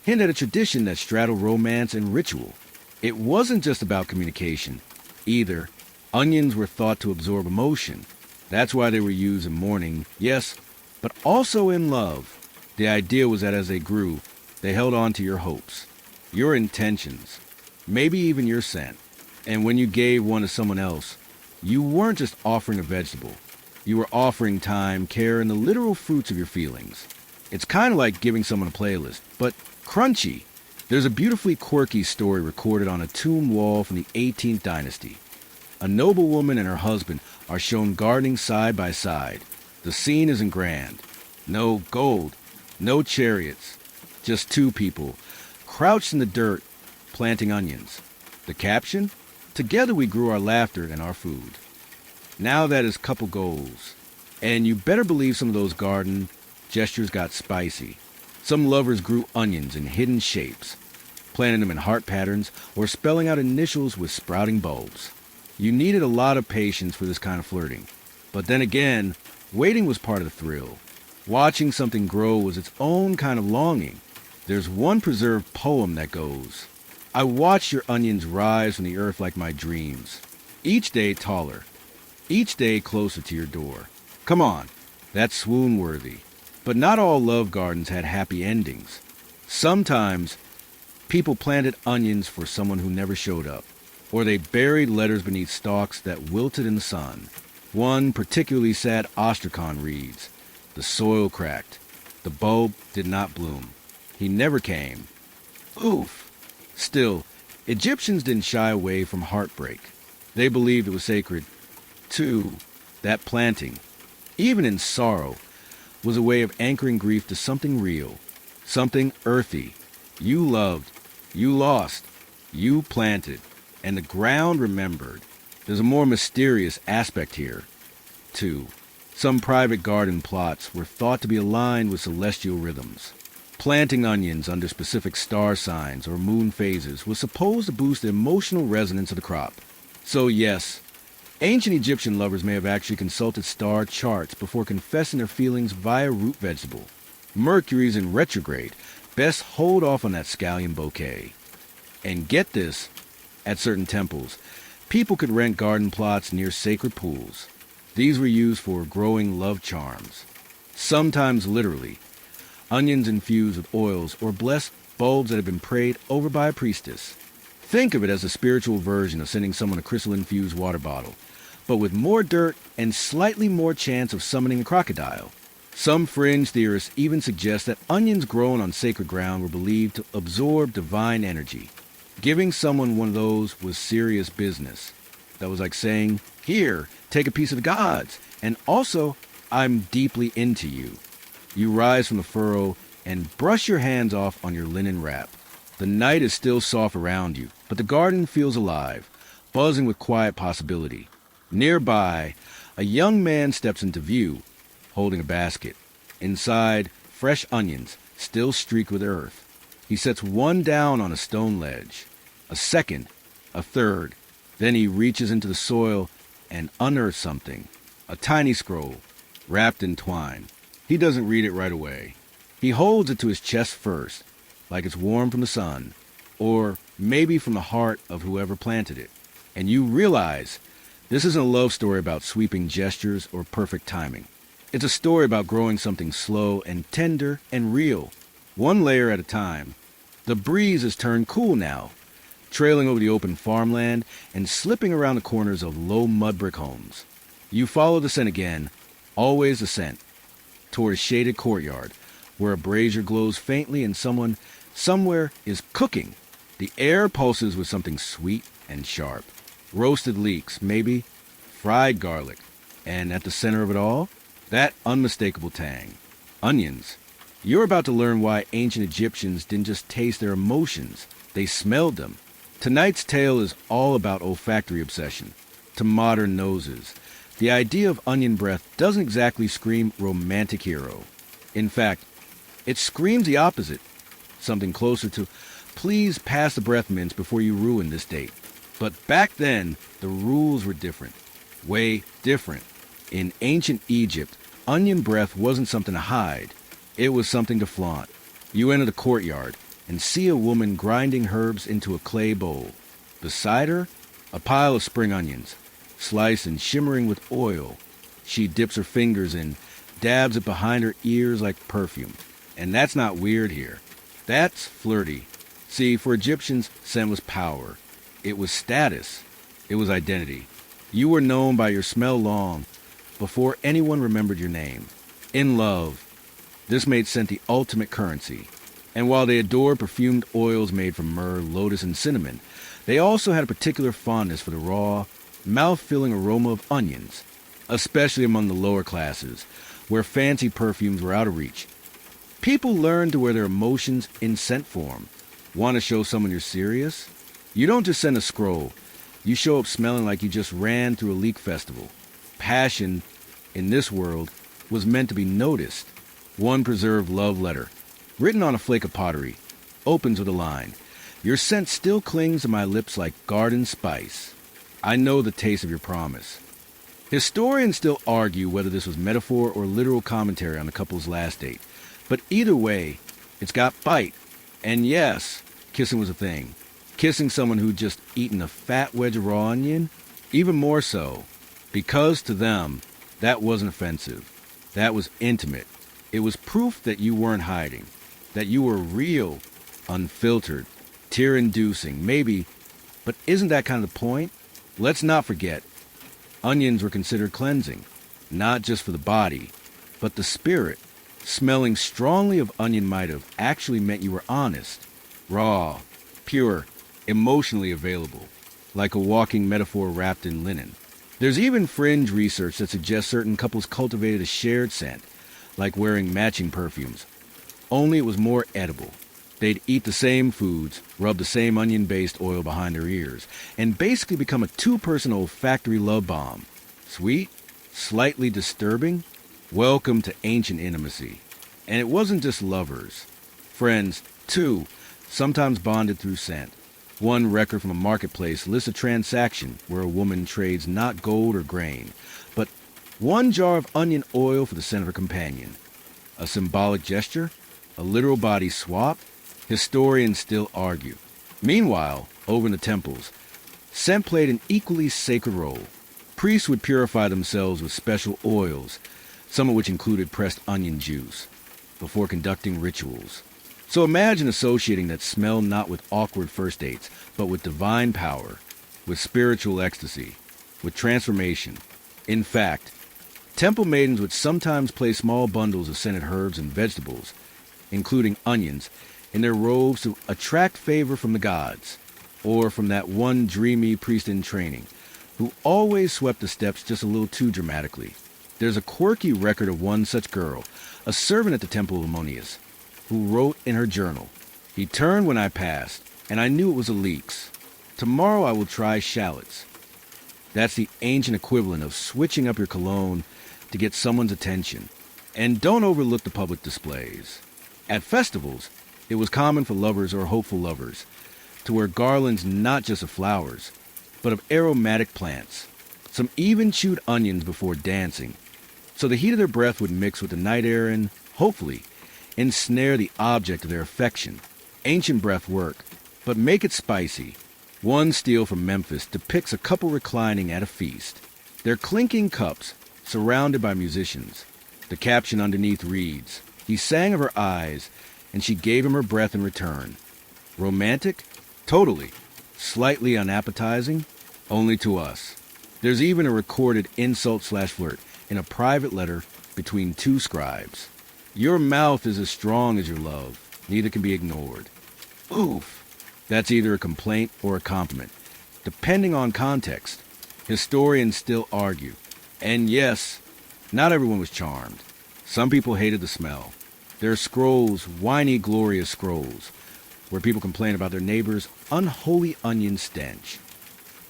hint at a tradition that straddled romance and ritual. It wasn't just about communication, either. Onions were thought to absorb emotion. That's why they were used in mourning, yes, but also in love. The idea was that as they grew, they held on to your hopes, your intentions, maybe even your scent. And when you gave one to someone else, you weren't just offering a vegetable. You were offering time, care, and the literal fruits of your feelings. It's kind of like giving someone a playlist, but crunchy. There's a beautifully quirky story recorded on a tomb wall from the 18th dynasty. A noblewoman and her husband are shown gardening side by side. The scene isn't grand. No gold, no chariots, just two people, crouched in the dirt, planting onions. The caption? "Together we grew our laughter and our food." Now that is couple goals. And you better believe some of those garden gestures got spicy. Some lovers grew onions in hidden shapes, planting them in heart patterns or spelling out initials with sprouting bulbs. You needed a lot of patience for this kind of flirting. But then again, waiting was part of the thrill. Watching something grow was its own kind of longing. There's one preserved poem that goes, "I watched your onions rise from the earth like my dreams, each day taller, each day closer to your door." Come on, that's swoon-worthy. But not all love gardens had happy endings. Sometimes people planted onions for someone who never showed up, or they buried letters beneath stalks that wilted in the sun. One particularly sad ostrakhan reads, "The soil cracked. The bulb did not bloom. He never came." Oof. Still, Egyptians didn't shy away from heartbreak. They believed it was sacred, too. That planting, even in sorrow, was a way of anchoring grief to something real, something earthy. You loved, you lost, you planted, and the ground remembered. There's a more mysterious aspect here, too. Some private garden plots were thought to be aligned with celestial rhythms. Planting onions under specific star signs or moon phases was supposed to boost the emotional resonance of the crop. So yes, ancient Egyptian lovers may have actually consulted star charts before confessing their feelings via root vegetable. Mercury's in retrograde. Best hold off on that scallion bouquet. And get this, at certain temples, people could rent garden plots near sacred pools. These were used for growing love charms. Sometimes literally. Onions infused with oils or blessed bulbs that had been prayed over by a priestess. Think of it as a spiritual version of sending someone a crystal-infused water bottle, but with more dirt and slightly more chance of summoning a crocodile. Some fringe theorists even suggest that onions grown on sacred ground were believed to absorb divine energy. Giving someone one of those was serious business. That was like saying, "Here, take a piece of the gods, and also, I'm deeply into you." You rise from the furrow and brush your hands off on your linen wrap. The night is still soft around you, but the garden feels alive, buzzing with quiet possibility. Nearby, a young man steps into view, holding a basket. Inside, fresh onions, still streaked with earth. He sets one down on a stone ledge, a second, a third. Then he reaches into the soil and unearths something, a tiny scroll, wrapped in twine. He doesn't read it right away. He holds it to his chest first, like it's warm from the sun, or maybe from the heart of whoever planted it. And you realize this isn't a love story about sweeping gestures or perfect timing. It's a story about growing something slow and tender and real, one layer at a time. The breeze has turned cool now, trailing over the open farmland and slipping around the corners of low mud brick homes. You follow the scent again, always the scent, toward a shaded courtyard where a brazier glows faintly and someone somewhere is cooking. The air pulses with something sweet and sharp. Roasted leeks, maybe, fried garlic, and at the center of it all, that unmistakable tang. Onions. You're about to learn why ancient Egyptians didn't just taste their emotions, they smelled them. Tonight's tale is all about olfactory obsession. To modern noses, the idea of onion breath doesn't exactly scream romantic hero. In fact, it screams the opposite, something closer to, please pass the breath mints before you ruin this date. But back then, the rules were different. Way different. In ancient Egypt, onion breath wasn't something to hide. It was something to flaunt. You enter the courtyard and see a woman grinding herbs into a clay bowl. Beside her, a pile of spring onions, sliced and shimmering with oil. She dips her fingers in, dabs it behind her ears like perfume. And that's not weird here. That's flirty. See, for Egyptians, scent was power. It was status. It was identity. You were known by your smell long before anyone remembered your name. In love. This made scent the ultimate currency. And while they adored perfumed oils made from myrrh, lotus, and cinnamon, they also had a particular fondness for the raw, mouth-filling aroma of onions, especially among the lower classes, where fancy perfumes were out of reach. People learned to wear their emotions in scent form. Want to show someone you're serious? You don't just send a scroll. You show up smelling like you just ran through a leek festival. Passion, in this world, was meant to be noticed. One preserved love letter, written on a flake of pottery, opens with a line, "Your scent still clings to my lips like garden spice. I know the taste of your promise." Historians still argue whether this was metaphor or literal commentary on the couple's last date. But either way, it's got bite. And yes, kissing was a thing. Kissing someone who'd just eaten a fat wedge of raw onion? Even more so. Because to them, that wasn't offensive. That was intimate. It was proof that you weren't hiding. That you were real, unfiltered, tear-inducing, maybe. But isn't that kind of the point? Let's not forget, onions were considered cleansing. Not just for the body, but the spirit. Smelling strongly of onion might have actually meant you were honest, raw, pure, emotionally available, like a walking metaphor wrapped in linen. There's even fringe research that suggests certain couples cultivated a shared scent, like wearing matching perfumes. Only it was more edible. They'd eat the same foods, rub the same onion-based oil behind their ears, and basically become a two-person olfactory love bomb. Sweet, slightly disturbing. Welcome to ancient intimacy. And it wasn't just lovers. Friends, too, sometimes bonded through scent. One record from a marketplace lists a transaction where a woman trades not gold or grain, but one jar of onion oil for the scent of her companion. A symbolic gesture? A literal body swap? Historians still argue. Meanwhile, over in the temples, scent played an equally sacred role. Priests would purify themselves with special oils, some of which included pressed onion juice, before conducting rituals. So imagine associating that smell not with awkward first dates, but with divine power, with spiritual ecstasy, with transformation. In fact, temple maidens would sometimes place small bundles of scented herbs and vegetables, including onions, in their robes to attract favor from the gods, or from that one dreamy priest in training, who always swept the steps just a little too dramatically. There's a quirky record of one such girl, a servant at the Temple of Ammonius, who wrote in her journal, "He turned when I passed, and I knew it was a leeks. Tomorrow I will try shallots." That's the ancient equivalent of switching up your cologne to get someone's attention. And don't overlook the public displays. At festivals, it was common for lovers or hopeful lovers to wear garlands not just of flowers, but of aromatic plants. Some even chewed onions before dancing, so the heat of their breath would mix with the night air and, hopefully, ensnare the object of their affection. Ancient breath work, but make it spicy. One steel from Memphis depicts a couple reclining at a feast. Their clinking cups, surrounded by musicians. The caption underneath reads, "He sang of her eyes, and she gave him her breath in return." Romantic? Totally. Slightly unappetizing? Only to us. There's even a recorded insult/flirt in a private letter between two scribes. Your mouth is as strong as your love. Neither can be ignored. Oof. That's either a complaint or a compliment, depending on context. Historians still argue. And yes, not everyone was charmed. Some people hated the smell. There are scrolls, whiny, glorious scrolls, where people complain about their neighbor's unholy onion stench.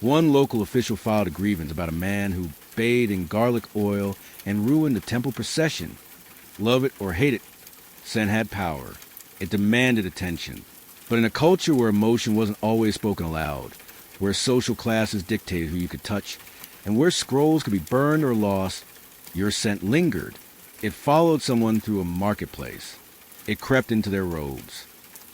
One local official filed a grievance about a man who bathed in garlic oil and ruined the temple procession. Love it or hate it, scent had power. It demanded attention. But in a culture where emotion wasn't always spoken aloud, where social classes dictated who you could touch, and where scrolls could be burned or lost, your scent lingered. It followed someone through a marketplace. It crept into their robes.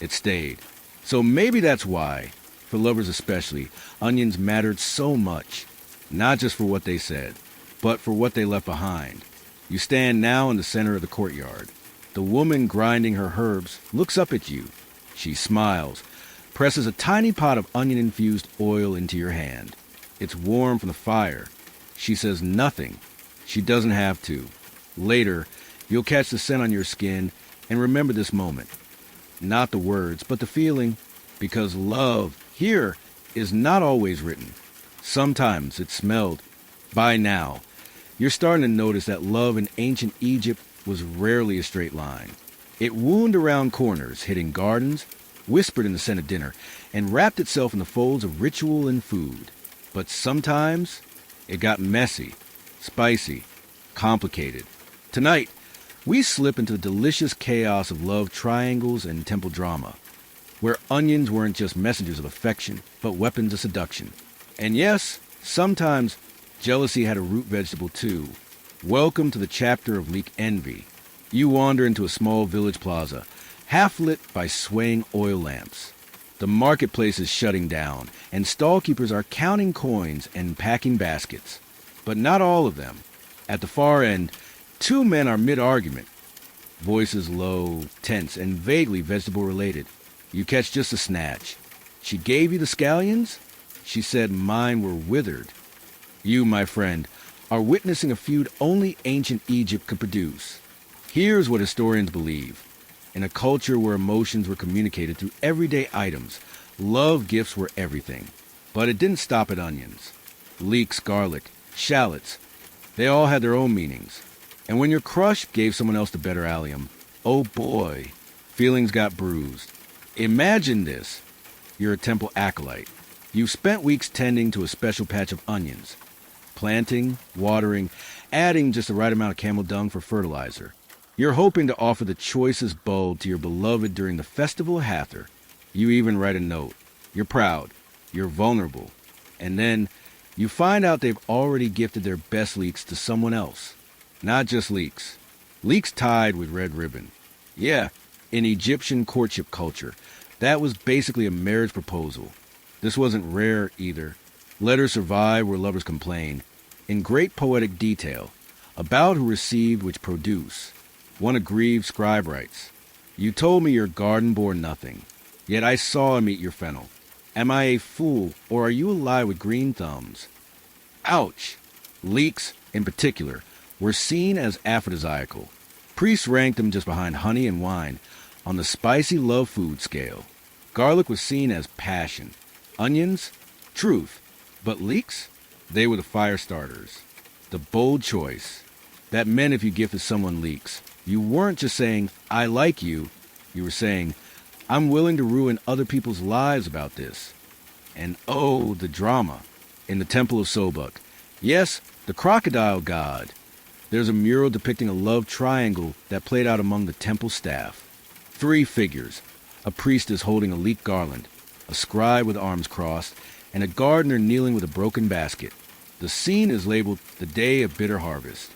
It stayed. So maybe that's why, for lovers especially, onions mattered so much. Not just for what they said, but for what they left behind. You stand now in the center of the courtyard. The woman grinding her herbs looks up at you. She smiles, presses a tiny pot of onion-infused oil into your hand. It's warm from the fire. She says nothing. She doesn't have to. Later, you'll catch the scent on your skin and remember this moment. Not the words, but the feeling. Because love, here, is not always written. Sometimes it's smelled. By now, you're starting to notice that love in ancient Egypt was rarely a straight line. It wound around corners, hid in gardens, whispered in the scent of dinner, and wrapped itself in the folds of ritual and food. But sometimes, it got messy, spicy, complicated. Tonight, we slip into the delicious chaos of love triangles and temple drama, where onions weren't just messengers of affection, but weapons of seduction. And yes, sometimes jealousy had a root vegetable too. Welcome to the chapter of leek envy. You wander into a small village plaza, half lit by swaying oil lamps. The marketplace is shutting down, and stallkeepers are counting coins and packing baskets. But not all of them. At the far end, two men are mid-argument. Voices low, tense, and vaguely vegetable-related. You catch just a snatch. She gave you the scallions? She said mine were withered. You, my friend, are witnessing a feud only ancient Egypt could produce. Here's what historians believe. In a culture where emotions were communicated through everyday items, love gifts were everything. But it didn't stop at onions. Leeks, garlic, shallots, they all had their own meanings. And when your crush gave someone else the better allium, oh boy, feelings got bruised. Imagine this. You're a temple acolyte. You've spent weeks tending to a special patch of onions. Planting, watering, adding just the right amount of camel dung for fertilizer. You're hoping to offer the choicest bulb to your beloved during the Festival of Hathor. You even write a note. You're proud. You're vulnerable. And then you find out they've already gifted their best leeks to someone else. Not just leeks. Leeks tied with red ribbon. Yeah, in Egyptian courtship culture, that was basically a marriage proposal. This wasn't rare either. Letters survive where lovers complain, in great poetic detail, about who received which produce. One aggrieved scribe writes, "You told me your garden bore nothing, yet I saw him eat your fennel. Am I a fool, or are you alive with green thumbs?" Ouch! Leeks, in particular, were seen as aphrodisiacal. Priests ranked them just behind honey and wine on the spicy love food scale. Garlic was seen as passion. Onions? Truth. But leeks? They were the fire starters. The bold choice. That meant if you gifted someone leeks, you weren't just saying, "I like you." You were saying, "I'm willing to ruin other people's lives about this." And oh, the drama. In the Temple of Sobuk. Yes, the crocodile god. There's a mural depicting a love triangle that played out among the temple staff. 3 figures. A priestess holding a leek garland, a scribe with arms crossed, and a gardener kneeling with a broken basket. The scene is labeled The Day of Bitter Harvest.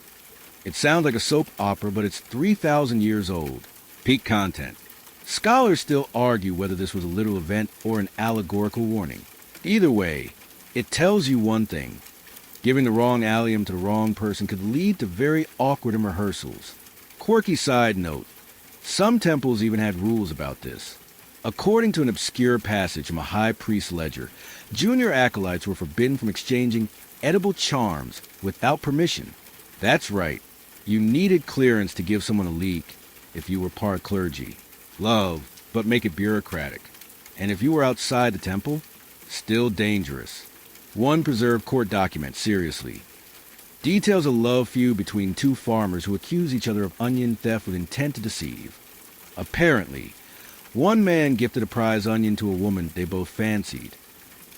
It sounds like a soap opera, but it's 3,000 years old. Peak content. Scholars still argue whether this was a literal event or an allegorical warning. Either way, it tells you one thing. Giving the wrong allium to the wrong person could lead to very awkward in rehearsals. Quirky side note. Some temples even had rules about this. According to an obscure passage from a high priest ledger, junior acolytes were forbidden from exchanging edible charms without permission. That's right, you needed clearance to give someone a leek if you were part clergy. Love, but make it bureaucratic. And if you were outside the temple, still dangerous. One preserved court document, seriously. Details a love feud between two farmers who accuse each other of onion theft with intent to deceive. Apparently, one man gifted a prize onion to a woman they both fancied.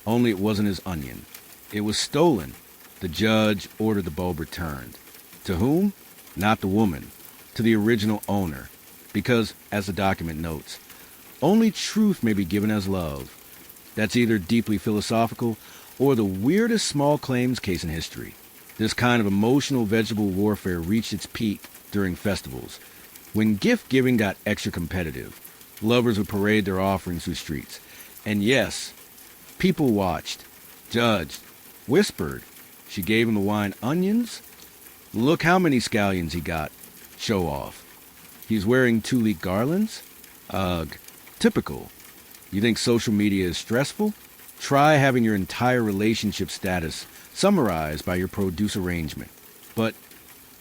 Only it wasn't his onion. It was stolen. The judge ordered the bulb returned. To whom? Not the woman. To the original owner. Because, as the document notes, only truth may be given as love. That's either deeply philosophical or the weirdest small claims case in history. This kind of emotional vegetable warfare reached its peak during festivals, when gift-giving got extra competitive. Lovers would parade their offerings through streets. And yes, people watched, judged, whispered. She gave him the wine onions? Look how many scallions he got. Show off. He's wearing 2-leek garlands? Ugh. Typical. You think social media is stressful? Try having your entire relationship status summarized by your produce arrangement. But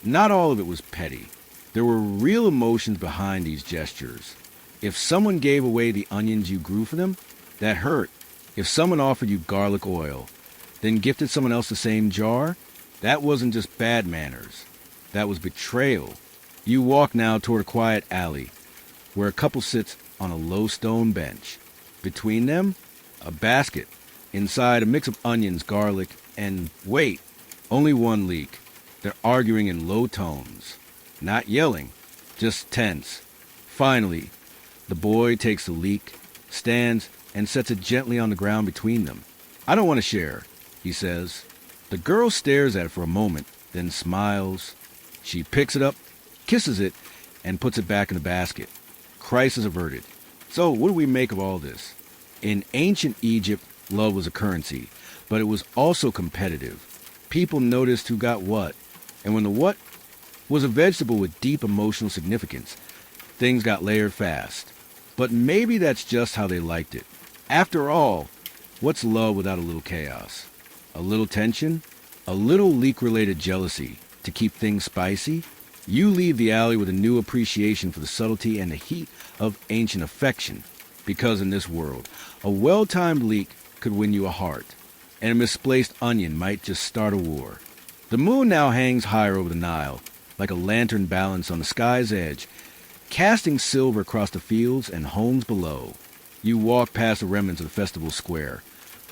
not all of it was petty. There were real emotions behind these gestures. If someone gave away the onions you grew for them, that hurt. If someone offered you garlic oil, then gifted someone else the same jar, that wasn't just bad manners. That was betrayal. You walk now toward a quiet alley, where a couple sits on a low stone bench. Between them, a basket. Inside, a mix of onions, garlic, and wait, only one leek. They're arguing in low tones. Not yelling, just tense. Finally, the boy takes the leek, stands, and sets it gently on the ground between them. I don't want to share, he says. The girl stares at it for a moment, then smiles. She picks it up, kisses it, and puts it back in the basket. Crisis averted. So, what do we make of all this? In ancient Egypt, love was a currency, but it was also competitive. People noticed who got what, and when the what was a vegetable with deep emotional significance, things got layered fast. But maybe that's just how they liked it. After all, what's love without a little chaos? A little tension? A little leak-related jealousy to keep things spicy? You leave the alley with a new appreciation for the subtlety and the heat of ancient affection. Because in this world, a well-timed leak could win you a heart, and a misplaced onion might just start a war. The moon now hangs higher over the Nile, like a lantern balanced on the sky's edge, casting silver across the fields and homes below. You walk past the remnants of the festival square,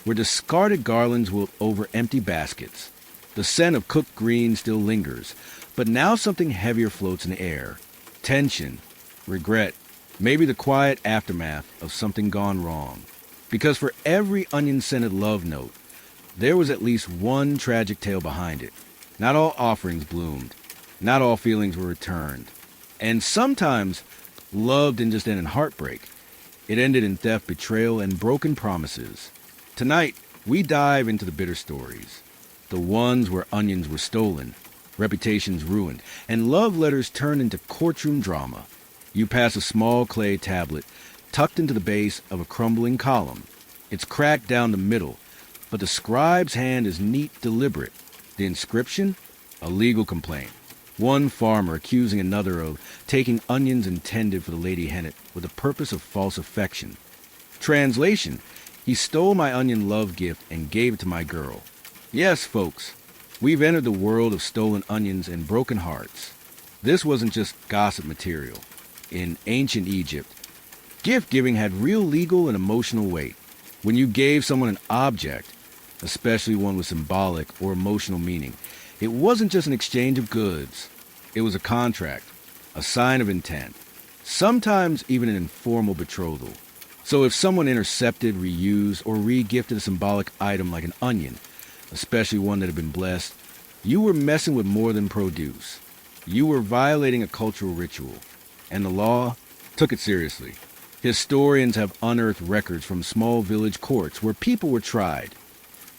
where discarded garlands wilt over empty baskets. The scent of cooked greens still lingers, but now something heavier floats in the air. Tension, regret, maybe the quiet aftermath of something gone wrong. Because for every onion-scented love note, there was at least one tragic tale behind it. Not all offerings bloomed. Not all feelings were returned. And sometimes, love didn't just end in heartbreak. It ended in theft, betrayal, and broken promises. Tonight, we dive into the bitter stories. The ones where onions were stolen, reputations ruined, and love letters turned into courtroom drama. You pass a small clay tablet tucked into the base of a crumbling column. It's cracked down the middle, but the scribe's hand is neat, deliberate. The inscription? A legal complaint. One farmer accusing another of taking onions intended for the Lady Hennet with the purpose of false affection. Translation: he stole my onion love gift and gave it to my girl. Yes, folks, we've entered the world of stolen onions and broken hearts. This wasn't just gossip material. In ancient Egypt, gift-giving had real legal and emotional weight. When you gave someone an object, especially one with symbolic or emotional meaning, it wasn't just an exchange of goods. It was a contract, a sign of intent, sometimes even an informal betrothal. So if someone intercepted, reused, or re-gifted a symbolic item like an onion, especially one that had been blessed, you were messing with more than produce. You were violating a cultural ritual, and the law took it seriously. Historians have unearthed records from small village courts where people were tried,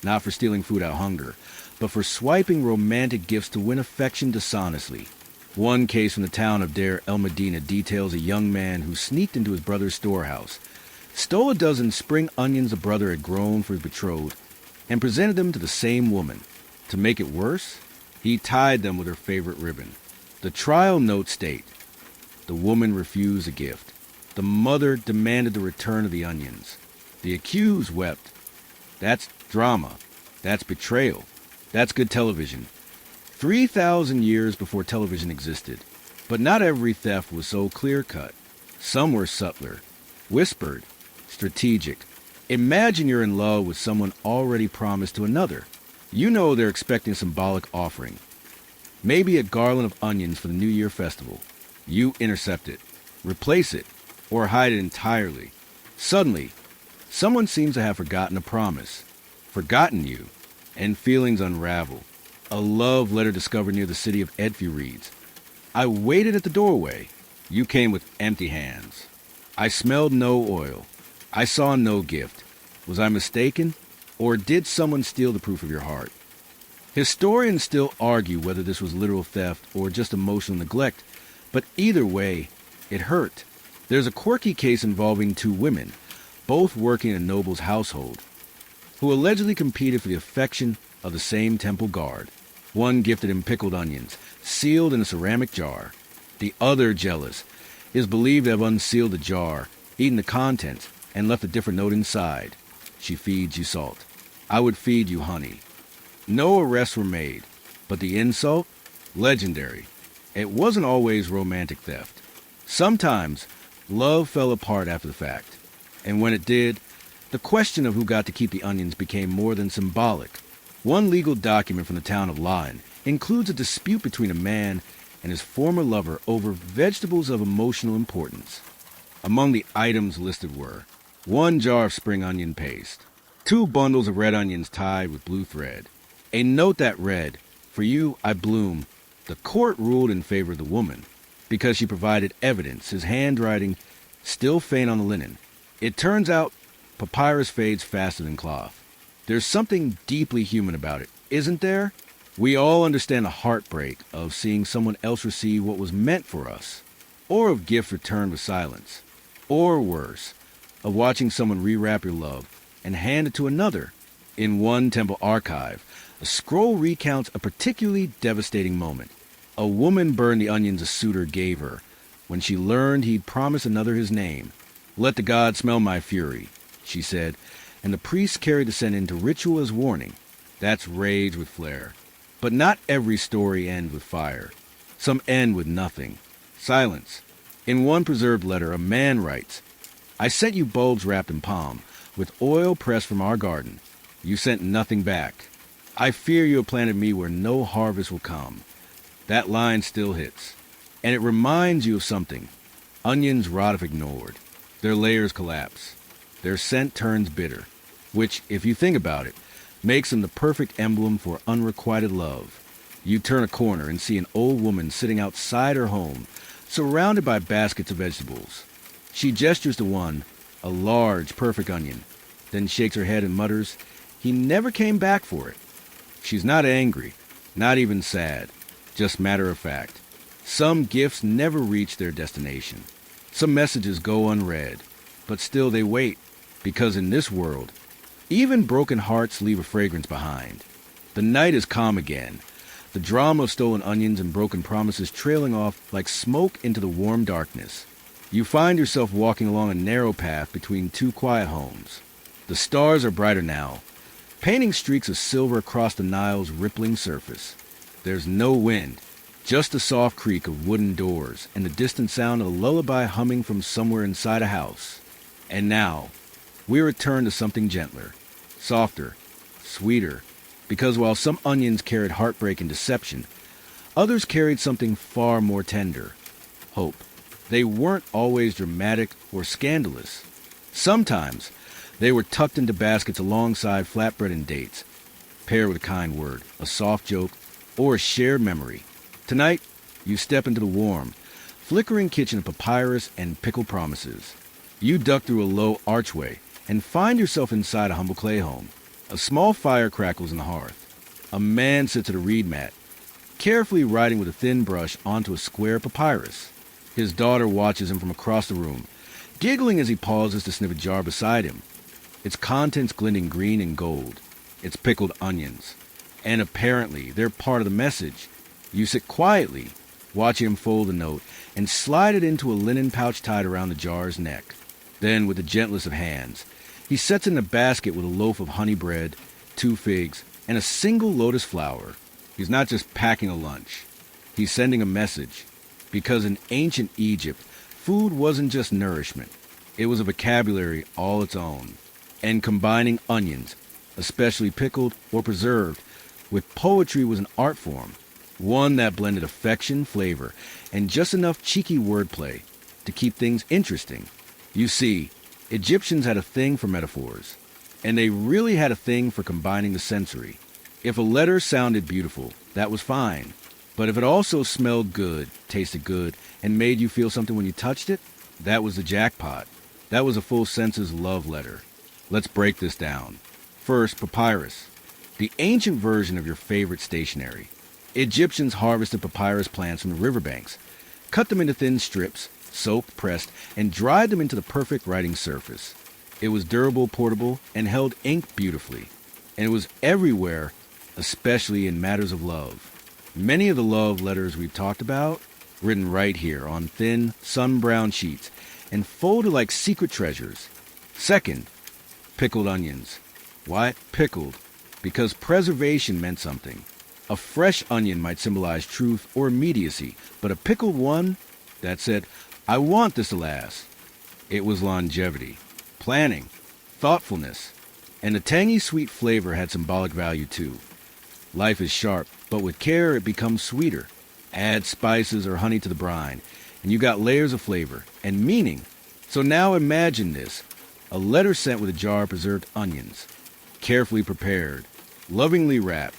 not for stealing food out of hunger, but for swiping romantic gifts to win affection dishonestly. One case from the town of Deir el Medina details a young man who sneaked into his brother's storehouse, stole a dozen spring onions a brother had grown for his betrothed, and presented them to the same woman. To make it worse, he tied them with her favorite ribbon. The trial note states, the woman refused the gift. The mother demanded the return of the onions. The accused wept. That's drama. That's betrayal. That's good television. 3,000 years before television existed. But not every theft was so clear-cut. Some were subtler, whispered, strategic. Imagine you're in love with someone already promised to another. You know they're expecting a symbolic offering. Maybe a garland of onions for the New Year festival. You intercept it, replace it, or hide it entirely. Suddenly, someone seems to have forgotten a promise, forgotten you, and feelings unravel. A love letter discovered near the city of Edfu reads, I waited at the doorway. You came with empty hands. I smelled no oil. I saw no gift. Was I mistaken? Or did someone steal the proof of your heart? Historians still argue whether this was literal theft or just emotional neglect, but either way, it hurt. There's a quirky case involving two women, both working in a noble's household, who allegedly competed for the affection of the same temple guard. One gifted him pickled onions, sealed in a ceramic jar. The other, jealous, is believed to have unsealed the jar, eaten the contents, and left a different note inside. She feeds you salt. I would feed you honey. No arrests were made, but the insult? Legendary. It wasn't always romantic theft. Sometimes, love fell apart after the fact. And when it did, the question of who got to keep the onions became more than symbolic. One legal document from the town of Lyon includes a dispute between a man and his former lover over vegetables of emotional importance. Among the items listed were 1 jar of spring onion paste, 2 bundles of red onions tied with blue thread, a note that read, For you I bloom. The court ruled in favor of the woman because she provided evidence, his handwriting still faint on the linen. It turns out papyrus fades faster than cloth. There's something deeply human about it, isn't there? We all understand the heartbreak of seeing someone else receive what was meant for us, or of gifts returned with silence, or worse, of watching someone rewrap your love and hand it to another. In one temple archive, a scroll recounts a particularly devastating moment. A woman burned the onions a suitor gave her when she learned he'd promised another his name. Let the gods smell my fury, she said, and the priest carried the scent into ritual as warning. That's rage with flair. But not every story ends with fire. Some end with nothing. Silence. In one preserved letter, a man writes, I sent you bulbs wrapped in palm, with oil pressed from our garden. You sent nothing back. I fear you have planted me where no harvest will come. That line still hits. And it reminds you of something. Onions rot if ignored. Their layers collapse. Their scent turns bitter, which, if you think about it, makes them the perfect emblem for unrequited love. You turn a corner and see an old woman sitting outside her home, surrounded by baskets of vegetables. She gestures to one, a large, perfect onion, then shakes her head and mutters, He never came back for it. She's not angry, not even sad, just matter of fact. Some gifts never reach their destination. Some messages go unread, but still they wait. Because in this world, even broken hearts leave a fragrance behind. The night is calm again, the drama of stolen onions and broken promises trailing off like smoke into the warm darkness. You find yourself walking along a narrow path between 2 quiet homes. The stars are brighter now, painting streaks of silver across the Nile's rippling surface. There's no wind, just the soft creak of wooden doors and the distant sound of a lullaby humming from somewhere inside a house. And now, we return to something gentler, softer, sweeter, because while some onions carried heartbreak and deception, others carried something far more tender, hope. They weren't always dramatic or scandalous. Sometimes they were tucked into baskets alongside flatbread and dates, paired with a kind word, a soft joke, or a shared memory. Tonight, you step into the warm, flickering kitchen of papyrus and pickled promises. You duck through a low archway and find yourself inside a humble clay home. A small fire crackles in the hearth. A man sits at a reed mat, carefully writing with a thin brush onto a square papyrus. His daughter watches him from across the room, giggling as he pauses to sniff a jar beside him. Its contents glinting green and gold. It's pickled onions. And apparently, they're part of the message. You sit quietly, watch him fold the note, and slide it into a linen pouch tied around the jar's neck. Then, with the gentlest of hands, he sets it in a basket with a loaf of honey bread, 2 figs, and a single lotus flower. He's not just packing a lunch. He's sending a message. Because in ancient Egypt, food wasn't just nourishment. It was a vocabulary all its own. And combining onions, especially pickled or preserved, with poetry was an art form. One that blended affection, flavor, and just enough cheeky wordplay to keep things interesting. You see, Egyptians had a thing for metaphors, and they really had a thing for combining the sensory. If a letter sounded beautiful, that was fine. But if it also smelled good, tasted good, and made you feel something when you touched it, that was the jackpot. That was a full senses love letter. Let's break this down. First, papyrus, the ancient version of your favorite stationery. Egyptians harvested papyrus plants from the riverbanks, cut them into thin strips, soaked, pressed, and dried them into the perfect writing surface. It was durable, portable, and held ink beautifully. And it was everywhere, especially in matters of love. Many of the love letters we've talked about, written right here on thin, sun-brown sheets, and folded like secret treasures. Second, pickled onions. Why pickled? Because preservation meant something. A fresh onion might symbolize truth or immediacy, but a pickled one, that said, I want this to last. It was longevity, planning, thoughtfulness, and the tangy sweet flavor had symbolic value too. Life is sharp, but with care it becomes sweeter. Add spices or honey to the brine, and you got layers of flavor and meaning. So now imagine this, a letter sent with a jar of preserved onions, carefully prepared, lovingly wrapped.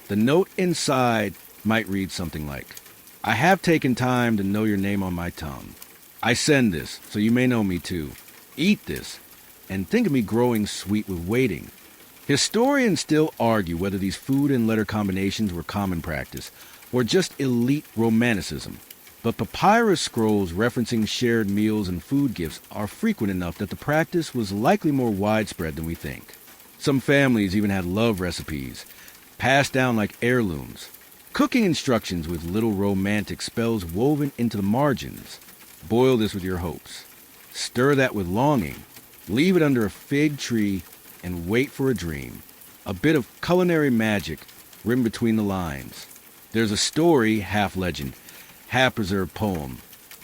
The note inside might read something like, I have taken time to know your name on my tongue. I send this, so you may know me too. Eat this, and think of me growing sweet with waiting. Historians still argue whether these food and letter combinations were common practice, or just elite romanticism. But papyrus scrolls referencing shared meals and food gifts are frequent enough that the practice was likely more widespread than we think. Some families even had love recipes, passed down like heirlooms. Cooking instructions with little romantic spells woven into the margins. Boil this with your hopes. Stir that with longing. Leave it under a fig tree and wait for a dream. A bit of culinary magic written between the lines. There's a story, half legend, half preserved poem,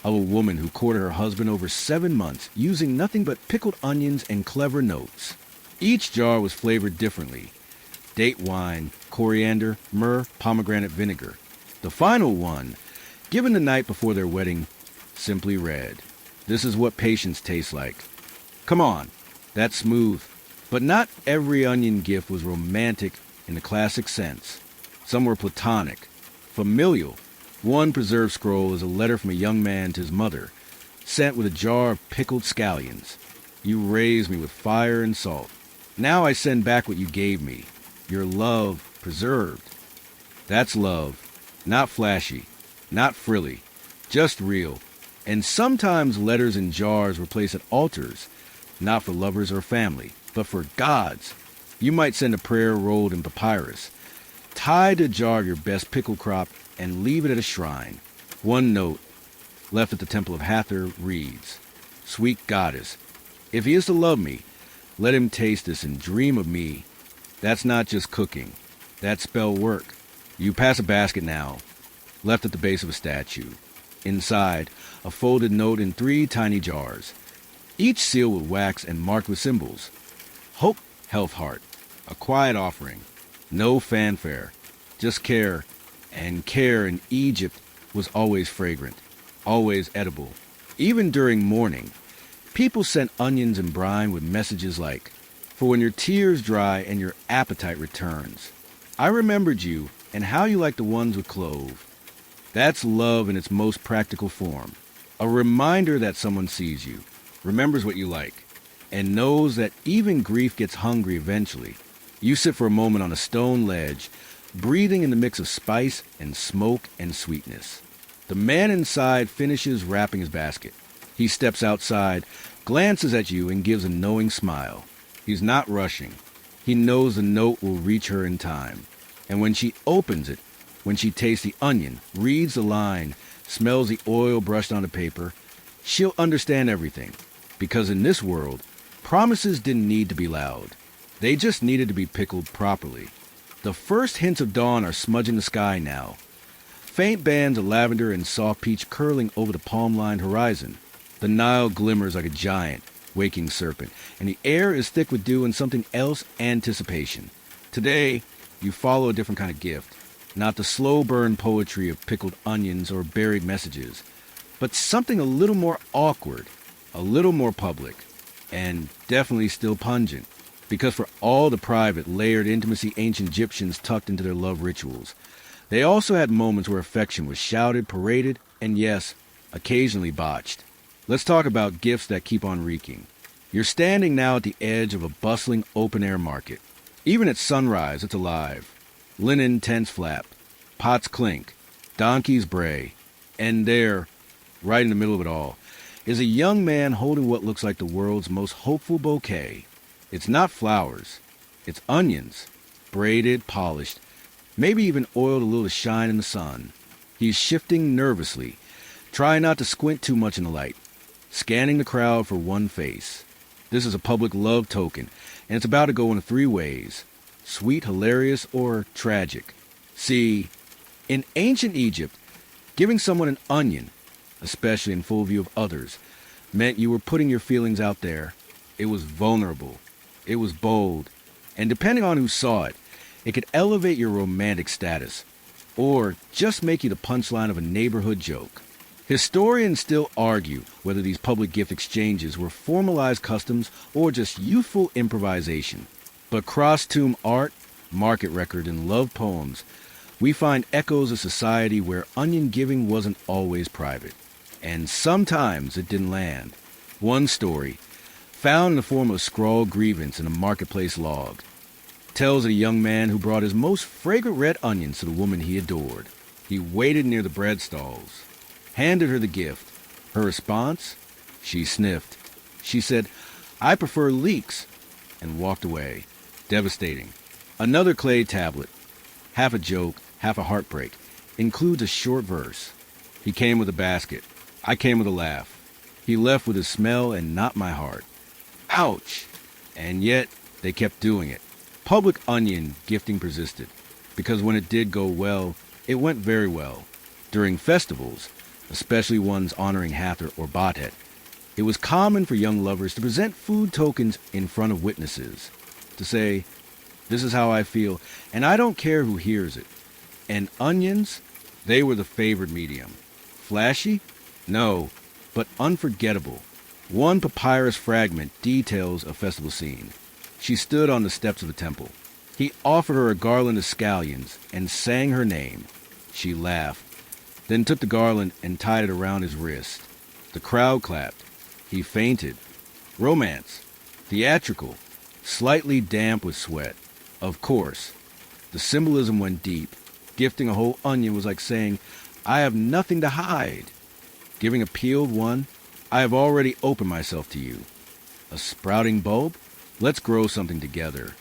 of a woman who courted her husband over 7 months using nothing but pickled onions and clever notes. Each jar was flavored differently. Date wine, coriander, myrrh, pomegranate vinegar. The final one, given the night before their wedding, simply read, This is what patience tastes like. Come on, that's smooth. But not every onion gift was romantic in the classic sense. Some were platonic, familial. One preserved scroll is a letter from a young man to his mother, sent with a jar of pickled scallions. You raised me with fire and salt. Now I send back what you gave me, your love preserved. That's love, not flashy, not frilly, just real. And sometimes letters in jars were placed at altars, not for lovers or family, but for gods. You might send a prayer rolled in papyrus, tie to a jar of your best pickle crop, and leave it at a shrine. One note, left at the temple of Hathor, reads, Sweet goddess, if he is to love me, let him taste this and dream of me. That's not just cooking. That's spell work. You pass a basket now, left at the base of a statue. Inside, a folded note in 3 tiny jars, each sealed with wax and marked with symbols. Hope, health, heart. A quiet offering. No fanfare. Just care. And care in Egypt was always fragrant. Always edible. Even during mourning, people sent onions and brine with messages like, For when your tears dry and your appetite returns, I remembered you and how you like the ones with clove. That's love in its most practical form. A reminder that someone sees you, remembers what you like, and knows that even grief gets hungry eventually. You sit for a moment on a stone ledge, breathing in the mix of spice and smoke and sweetness. The man inside finishes wrapping his basket. He steps outside, glances at you and gives a knowing smile. He's not rushing. He knows the note will reach her in time. And when she opens it, when she tastes the onion, reads the line, smells the oil brushed onto paper, she'll understand everything. Because in this world, promises didn't need to be loud. They just needed to be pickled properly. The first hints of dawn are smudging the sky now. Faint bands of lavender and soft peach curling over the palm-lined horizon. The Nile glimmers like a giant, waking serpent, and the air is thick with dew and something else, anticipation. Today, you follow a different kind of gift. Not the slow-burn poetry of pickled onions or buried messages, but something a little more awkward, a little more public, and definitely still pungent. Because for all the private, layered intimacy ancient Egyptians tucked into their love rituals, they also had moments where affection was shouted, paraded, and yes, occasionally botched. Let's talk about gifts that keep on reeking. You're standing now at the edge of a bustling open-air market. Even at sunrise, it's alive. Linen tents flap, pots clink, donkeys bray, and there, right in the middle of it all, is a young man holding what looks like the world's most hopeful bouquet. It's not flowers, it's onions, braided, polished, maybe even oiled a little to shine in the sun. He's shifting nervously, trying not to squint too much in the light, scanning the crowd for one face. This is a public love token, and it's about to go in 3 ways: sweet, hilarious, or tragic. See, in ancient Egypt, giving someone an onion, especially in full view of others, meant you were putting your feelings out there. It was vulnerable. It was bold. And depending on who saw it, it could elevate your romantic status, or just make you the punchline of a neighborhood joke. Historians still argue whether these public gift exchanges were formalized customs or just youthful improvisation. But cross-tomb art, market record, and love poems, we find echoes of society where onion giving wasn't always private. And sometimes it didn't land. One story, found in the form of a scrawled grievance in a marketplace log, tells of a young man who brought his most fragrant red onions to the woman he adored. He waited near the bread stalls, handed her the gift. Her response? She sniffed. She said, "I prefer leeks," and walked away. Devastating. Another clay tablet, half a joke, half a heartbreak, includes a short verse. He came with a basket. I came with a laugh. He left with his smell and not my heart. Ouch! And yet, they kept doing it. Public onion gifting persisted, because when it did go well, it went very well. During festivals, especially ones honoring Hathor or Batet, it was common for young lovers to present food tokens in front of witnesses, to say, "This is how I feel, and I don't care who hears it." And onions, they were the favored medium. Flashy? No, but unforgettable. One papyrus fragment details a festival scene. She stood on the steps of the temple. He offered her a garland of scallions and sang her name. She laughed, then took the garland and tied it around his wrist. The crowd clapped. He fainted. Romance. Theatrical. Slightly damp with sweat. Of course. The symbolism went deep. Gifting a whole onion was like saying, "I have nothing to hide." Giving a peeled one, "I have already opened myself to you." A sprouting bulb? Let's grow something together.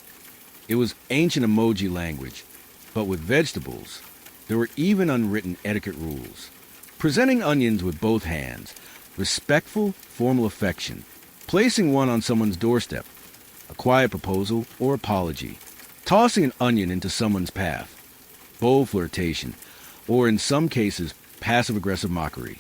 It was ancient emoji language, but with vegetables, there were even unwritten etiquette rules. Presenting onions with both hands, respectful, formal affection, placing one on someone's doorstep, a quiet proposal or apology, tossing an onion into someone's path, bold flirtation, or in some cases, passive-aggressive mockery.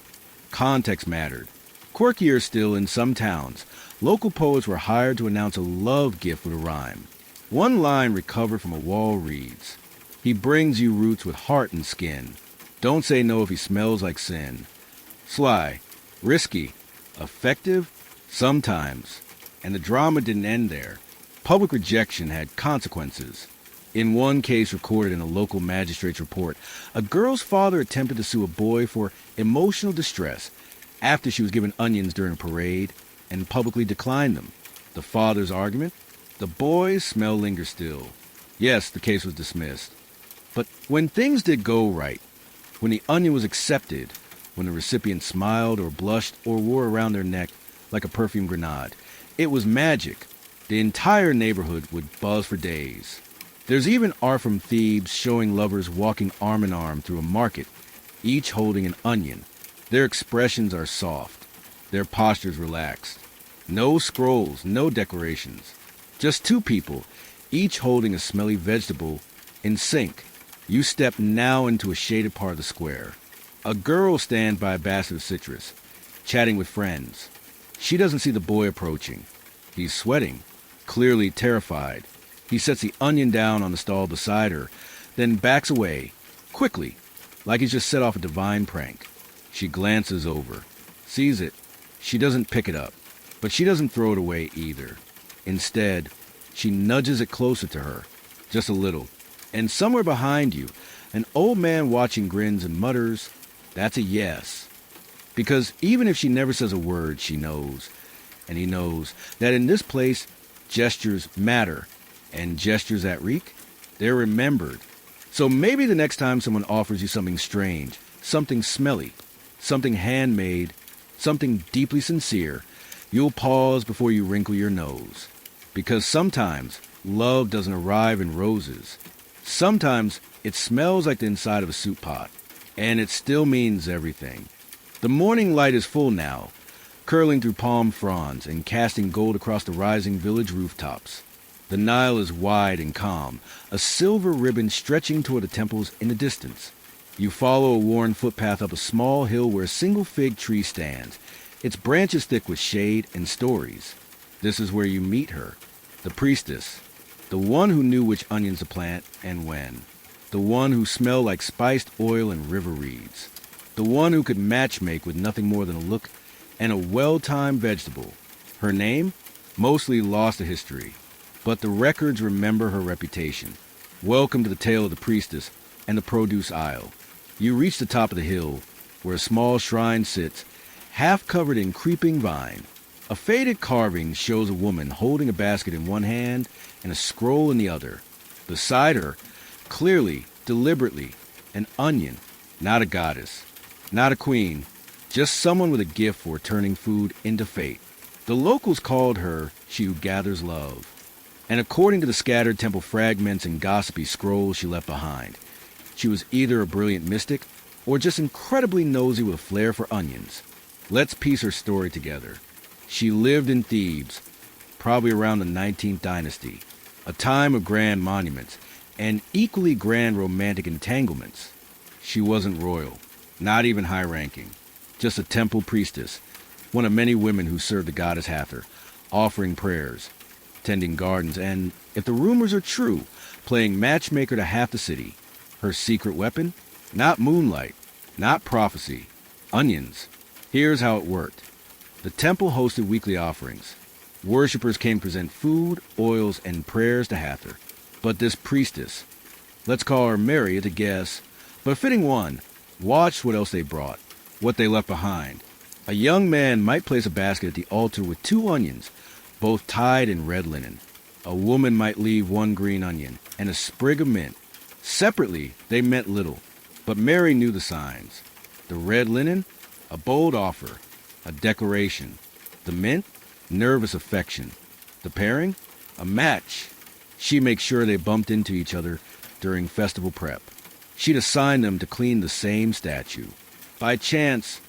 Context mattered. Quirkier still, in some towns, local poets were hired to announce a love gift with a rhyme. One line recovered from a wall reads, "He brings you roots with heart and skin. Don't say no if he smells like sin." Sly, risky, effective, sometimes. And the drama didn't end there. Public rejection had consequences. In one case recorded in a local magistrate's report, a girl's father attempted to sue a boy for emotional distress after she was given onions during a parade and publicly declined them. The father's argument? The boy's smell lingers still. Yes, the case was dismissed. But when things did go right, when the onion was accepted, when the recipient smiled or blushed or wore around their neck, like a perfume grenade. It was magic. The entire neighborhood would buzz for days. There's even art from Thebes showing lovers walking arm in arm through a market, each holding an onion. Their expressions are soft, their postures relaxed. No scrolls, no decorations. Just two people, each holding a smelly vegetable in sync. You step now into a shaded part of the square. A girl stands by a basket of citrus, chatting with friends. She doesn't see the boy approaching. He's sweating, clearly terrified. He sets the onion down on the stall beside her, then backs away, quickly, like he's just set off a divine prank. She glances over, sees it. She doesn't pick it up, but she doesn't throw it away either. Instead, she nudges it closer to her, just a little. And somewhere behind you, an old man watching grins and mutters, "That's a yes." Because even if she never says a word, she knows, and he knows, that in this place, gestures matter. And gestures that reek, they're remembered. So maybe the next time someone offers you something strange, something smelly, something handmade, something deeply sincere, you'll pause before you wrinkle your nose. Because sometimes love doesn't arrive in roses. Sometimes it smells like the inside of a soup pot, and it still means everything. The morning light is full now, curling through palm fronds and casting gold across the rising village rooftops. The Nile is wide and calm, a silver ribbon stretching toward the temples in the distance. You follow a worn footpath up a small hill where a single fig tree stands, its branches thick with shade and stories. This is where you meet her, the priestess, the one who knew which onions to plant and when, the one who smelled like spiced oil and river reeds, the one who could matchmake with nothing more than a look and a well-timed vegetable. Her name? Mostly lost to history, but the records remember her reputation. Welcome to the tale of the priestess and the produce aisle. You reach the top of the hill, where a small shrine sits, half covered in creeping vine. A faded carving shows a woman holding a basket in one hand and a scroll in the other. Beside her, clearly, deliberately, an onion, not a goddess, not a queen, just someone with a gift for turning food into fate. The locals called her she who gathers love. And according to the scattered temple fragments and gossipy scrolls she left behind, she was either a brilliant mystic or just incredibly nosy with a flair for onions. Let's piece her story together. She lived in Thebes, probably around the 19th dynasty, a time of grand monuments and equally grand romantic entanglements. She wasn't royal, not even high-ranking, just a temple priestess, one of many women who served the goddess Hathor, offering prayers, tending gardens, and, if the rumors are true, playing matchmaker to half the city. Her secret weapon? Not moonlight, not prophecy, onions. Here's how it worked. The temple hosted weekly offerings. Worshippers came to present food, oils, and prayers to Hathor. But this priestess, let's call her Mary at a guess, but a fitting one, watched what else they brought, what they left behind. A young man might place a basket at the altar with 2 onions, both tied in red linen. A woman might leave 1 green onion and a sprig of mint. Separately, they meant little, but Mary knew the signs. The red linen, a bold offer, a declaration. The mint, nervous affection. The pairing, a match. She'd make sure they bumped into each other during festival prep. She'd assign them to clean the same statue. By chance,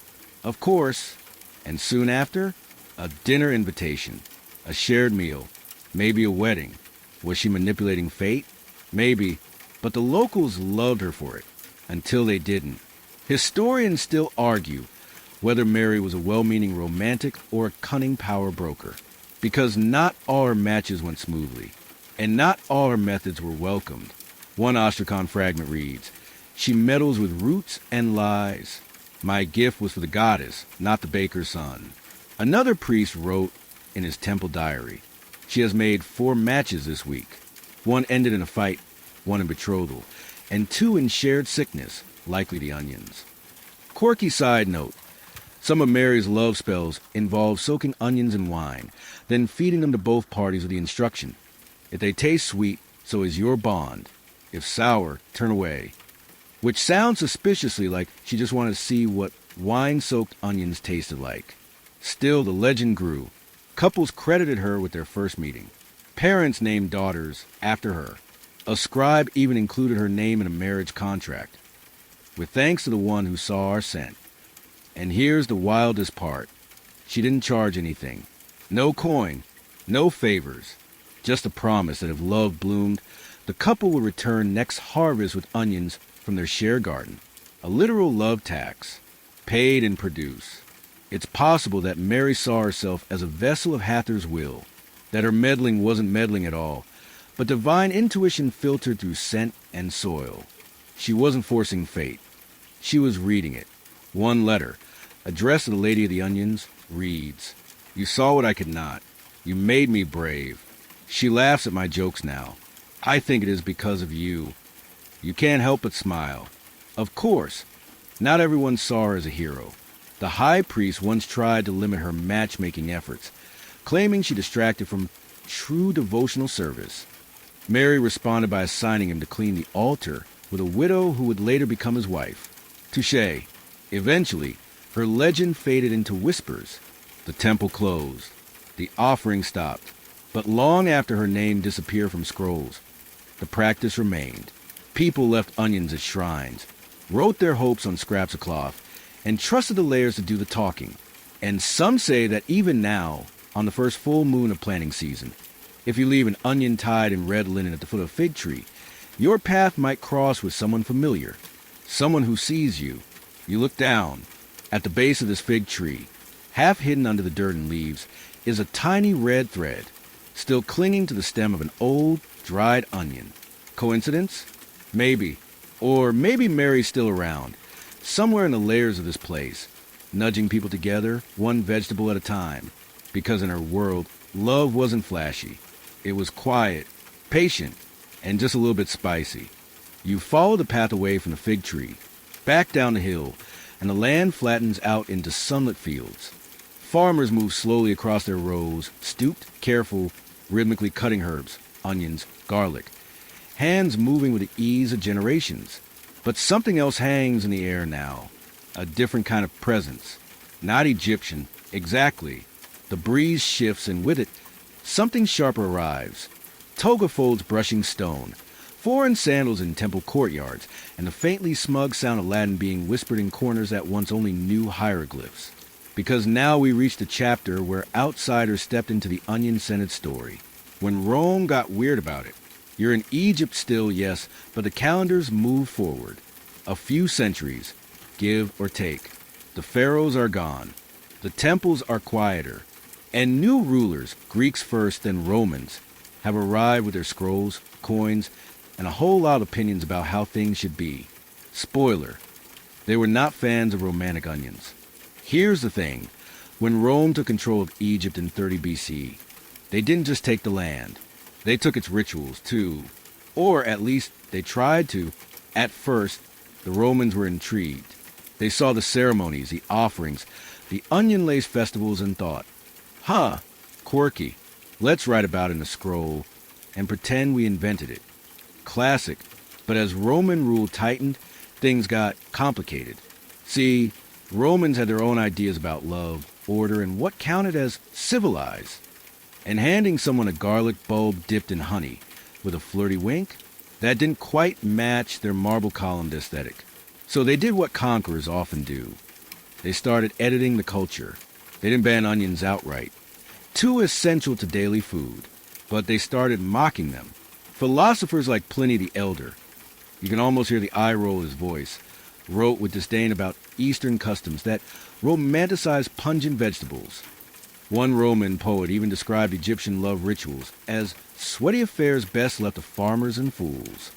of course, and soon after, a dinner invitation. A shared meal, maybe a wedding. Was she manipulating fate? Maybe, but the locals loved her for it, until they didn't. Historians still argue whether Mary was a well-meaning romantic or a cunning power broker, because not all her matches went smoothly, and not all her methods were welcomed. One Ostracon fragment reads, "She meddles with roots and lies. My gift was for the goddess, not the baker's son." Another priest wrote in his temple diary, "She has made 4 matches this week. 1 ended in a fight, 1 in betrothal, and 2 in shared sickness, likely the onions." Quirky side note, some of Mary's love spells involve soaking onions in wine, then feeding them to both parties with the instruction, "If they taste sweet, so is your bond. If sour, turn away." Which sounds suspiciously like she just wanted to see what wine-soaked onions tasted like. Still, the legend grew. Couples credited her with their first meeting. Parents named daughters after her. A scribe even included her name in a marriage contract. With thanks to the one who saw our scent. And here's the wildest part. She didn't charge anything. No coin, no favors. Just a promise that if love bloomed, the couple would return next harvest with onions from their shared garden. A literal love tax. Paid and produce. It's possible that Mary saw herself as a vessel of Hather's will, that her meddling wasn't meddling at all, but divine intuition filtered through scent and soil. She wasn't forcing fate. She was reading it. One letter, addressed to the Lady of the Onions, reads, "You saw what I could not. You made me brave." She laughs at my jokes now. I think it is because of you. You can't help but smile. Of course, not everyone saw her as a hero. The high priest once tried to limit her matchmaking efforts, claiming she distracted from true devotional service. Mary responded by assigning him to clean the altar with a widow who would later become his wife. Touché. Eventually, her legend faded into whispers. The temple closed. The offering stopped. But long after her name disappeared from scrolls, the practice remained. People left onions at shrines, wrote their hopes on scraps of cloth, and trusted the layers to do the talking. And some say that even now, on the first full moon of planting season, if you leave an onion tied in red linen at the foot of a fig tree, your path might cross with someone familiar, someone who sees you. You look down. At the base of this fig tree, half hidden under the dirt and leaves, is a tiny red thread, still clinging to the stem of an old, dried onion. Coincidence? Maybe. Or maybe Mary's still around, somewhere in the layers of this place, nudging people together, one vegetable at a time. Because in her world, love wasn't flashy. It was quiet, patient, and just a little bit spicy. You follow the path away from the fig tree, back down the hill, and the land flattens out into sunlit fields. Farmers move slowly across their rows, stooped, careful, rhythmically cutting herbs, onions, garlic, hands moving with the ease of generations. But something else hangs in the air now, a different kind of presence. Not Egyptian, exactly. The breeze shifts, and with it, something sharper arrives. Toga folds brushing stone, foreign sandals in temple courtyards, and the faintly smug sound of Latin being whispered in corners that once only knew hieroglyphs. Because now we reach the chapter where outsiders stepped into the onion-scented story. When Rome got weird about it. You're in Egypt still, yes, but the calendars move forward. A few centuries, give or take. The pharaohs are gone. The temples are quieter. And new rulers, Greeks first, then Romans, have arrived with their scrolls, coins, and a whole lot of opinions about how things should be. Spoiler, they were not fans of romantic onions. Here's the thing. When Rome took control of Egypt in 30 BC, they didn't just take the land. They took its rituals, too. Or at least they tried to. At first, the Romans were intrigued. They saw the ceremonies, the offerings, the onion-laced festivals, and thought, huh, quirky. Let's write about it in a scroll and pretend we invented it. Classic. But as Roman rule tightened, things got complicated. See, Romans had their own ideas about love, order, and what counted as civilized. And handing someone a garlic bulb dipped in honey with a flirty wink, that didn't quite match their marble-columned aesthetic. So they did what conquerors often do. They started editing the culture. They didn't ban onions outright, too essential to daily food, but they started mocking them. Philosophers like Pliny the Elder, you can almost hear the eye roll of his voice, wrote with disdain about Eastern customs that romanticized pungent vegetables. One Roman poet even described Egyptian love rituals as sweaty affairs best left to farmers and fools.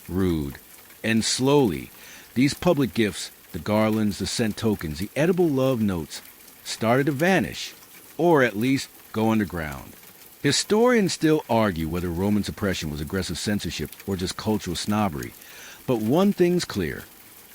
Rude. And slowly, these public gifts, the garlands, the scent tokens, the edible love notes, started to vanish, or at least go underground. Historians still argue whether Roman suppression was aggressive censorship or just cultural snobbery, but one thing's clear.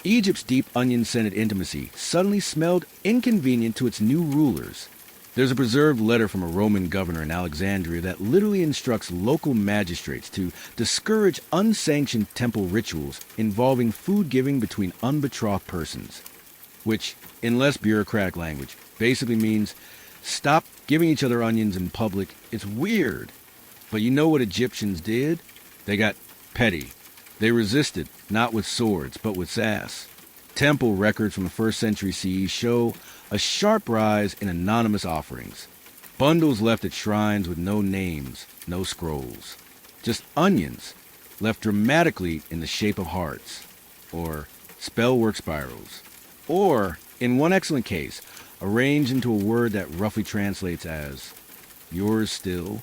Egypt's deep onion-scented intimacy suddenly smelled inconvenient to its new rulers. There's a preserved letter from a Roman governor in Alexandria that literally instructs local magistrates to discourage unsanctioned temple rituals involving food giving between unbetrothed persons. which, in less bureaucratic language, basically means stop giving each other onions in public. It's weird. But you know what Egyptians did? They got petty. They resisted, not with swords, but with sass. Temple records from the 1st century CE show a sharp rise in anonymous offerings. Bundles left at shrines with no names, no scrolls. Just onions, left dramatically in the shape of hearts, or spellwork spirals, or, in one excellent case, arranged into a word that roughly translates as, yours still.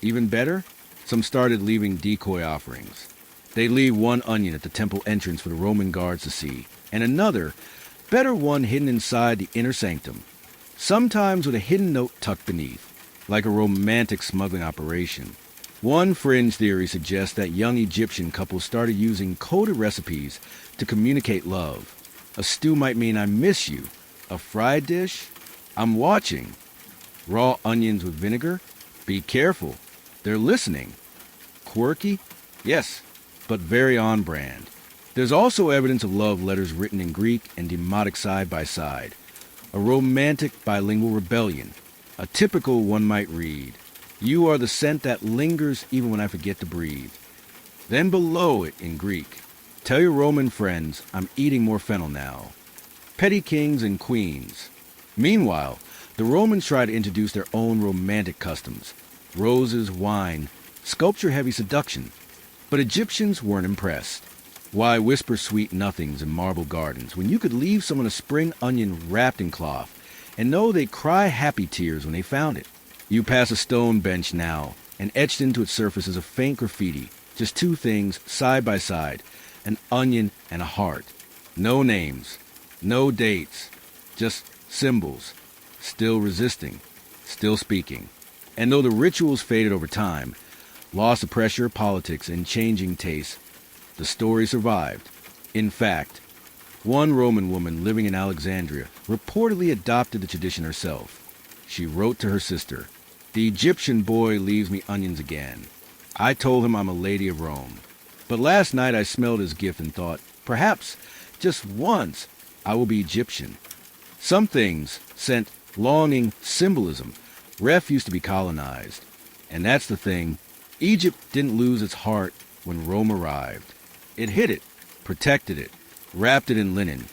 Even better, some started leaving decoy offerings. They'd leave one onion at the temple entrance for the Roman guards to see, and another, better one hidden inside the inner sanctum, sometimes with a hidden note tucked beneath, like a romantic smuggling operation. One fringe theory suggests that young Egyptian couples started using coded recipes to communicate love. A stew might mean I miss you. A fried dish? I'm watching. Raw onions with vinegar? Be careful. They're listening. Quirky? Yes, but very on brand. There's also evidence of love letters written in Greek and Demotic side by side. A romantic bilingual rebellion. A typical one might read, you are the scent that lingers even when I forget to breathe. Then below it in Greek, tell your Roman friends I'm eating more fennel now. Petty kings and queens. Meanwhile, the Romans tried to introduce their own romantic customs. Roses, wine, sculpture-heavy seduction. But Egyptians weren't impressed. Why whisper sweet nothings in marble gardens when you could leave someone a spring onion wrapped in cloth and know they'd cry happy tears when they found it? You pass a stone bench now, and etched into its surface is a faint graffiti, just two things side by side, an onion and a heart. No names, no dates, just symbols, still resisting, still speaking. And though the rituals faded over time, loss of pressure, politics, and changing tastes, the story survived. In fact, one Roman woman living in Alexandria reportedly adopted the tradition herself. She wrote to her sister, the Egyptian boy leaves me onions again. I told him I'm a lady of Rome. But last night I smelled his gift and thought, perhaps, just once, I will be Egyptian. Some things sent longing symbolism. Ref used to be colonized. And that's the thing. Egypt didn't lose its heart when Rome arrived. It hid it, protected it, wrapped it in linen,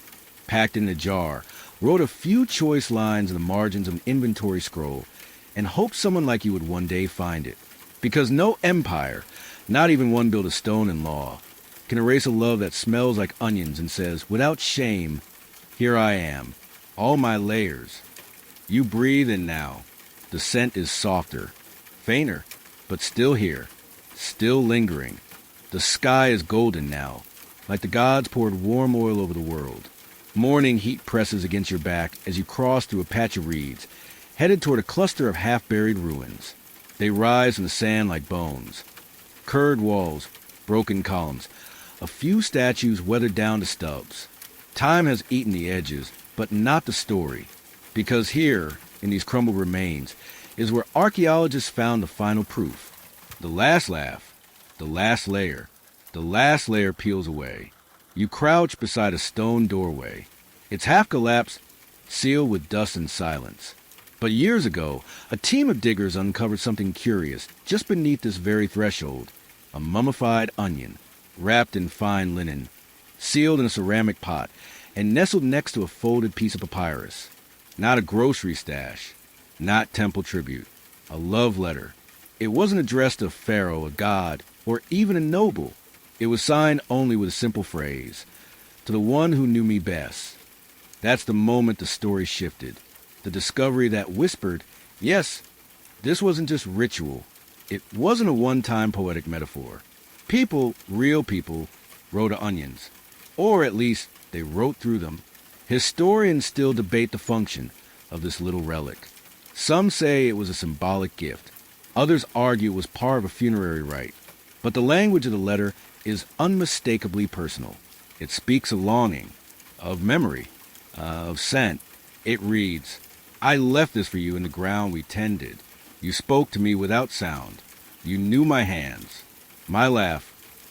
packed it in a jar, wrote a few choice lines in the margins of an inventory scroll, and hoped someone like you would one day find it. Because no empire, not even one built of stone and law, can erase a love that smells like onions and says, without shame, here I am, all my layers. You breathe in now. The scent is softer, fainter, but still here, still lingering. The sky is golden now, like the gods poured warm oil over the world. Morning heat presses against your back as you cross through a patch of reeds, headed toward a cluster of half-buried ruins. They rise in the sand like bones. Curved walls, broken columns, a few statues weathered down to stubs. Time has eaten the edges, but not the story. Because here, in these crumbled remains, is where archaeologists found the final proof. The last laugh, the last layer. The last layer peels away. You crouch beside a stone doorway. It's half collapsed, sealed with dust and silence. But years ago, a team of diggers uncovered something curious just beneath this very threshold. A mummified onion, wrapped in fine linen, sealed in a ceramic pot, and nestled next to a folded piece of papyrus. Not a grocery stash, not temple tribute, a love letter. It wasn't addressed to a pharaoh, a god, or even a noble. It was signed only with a simple phrase, to the one who knew me best. That's the moment the story shifted. The discovery that whispered, yes, this wasn't just ritual. It wasn't a one-time poetic metaphor. People, real people, wrote onions. Or at least, they wrote through them. Historians still debate the function of this little relic. Some say it was a symbolic gift. Others argue it was part of a funerary rite. But the language of the letter is unmistakably personal. It speaks of longing, of memory, of scent. It reads, I left this for you in the ground we tended. You spoke to me without sound. You knew my hands. My laugh.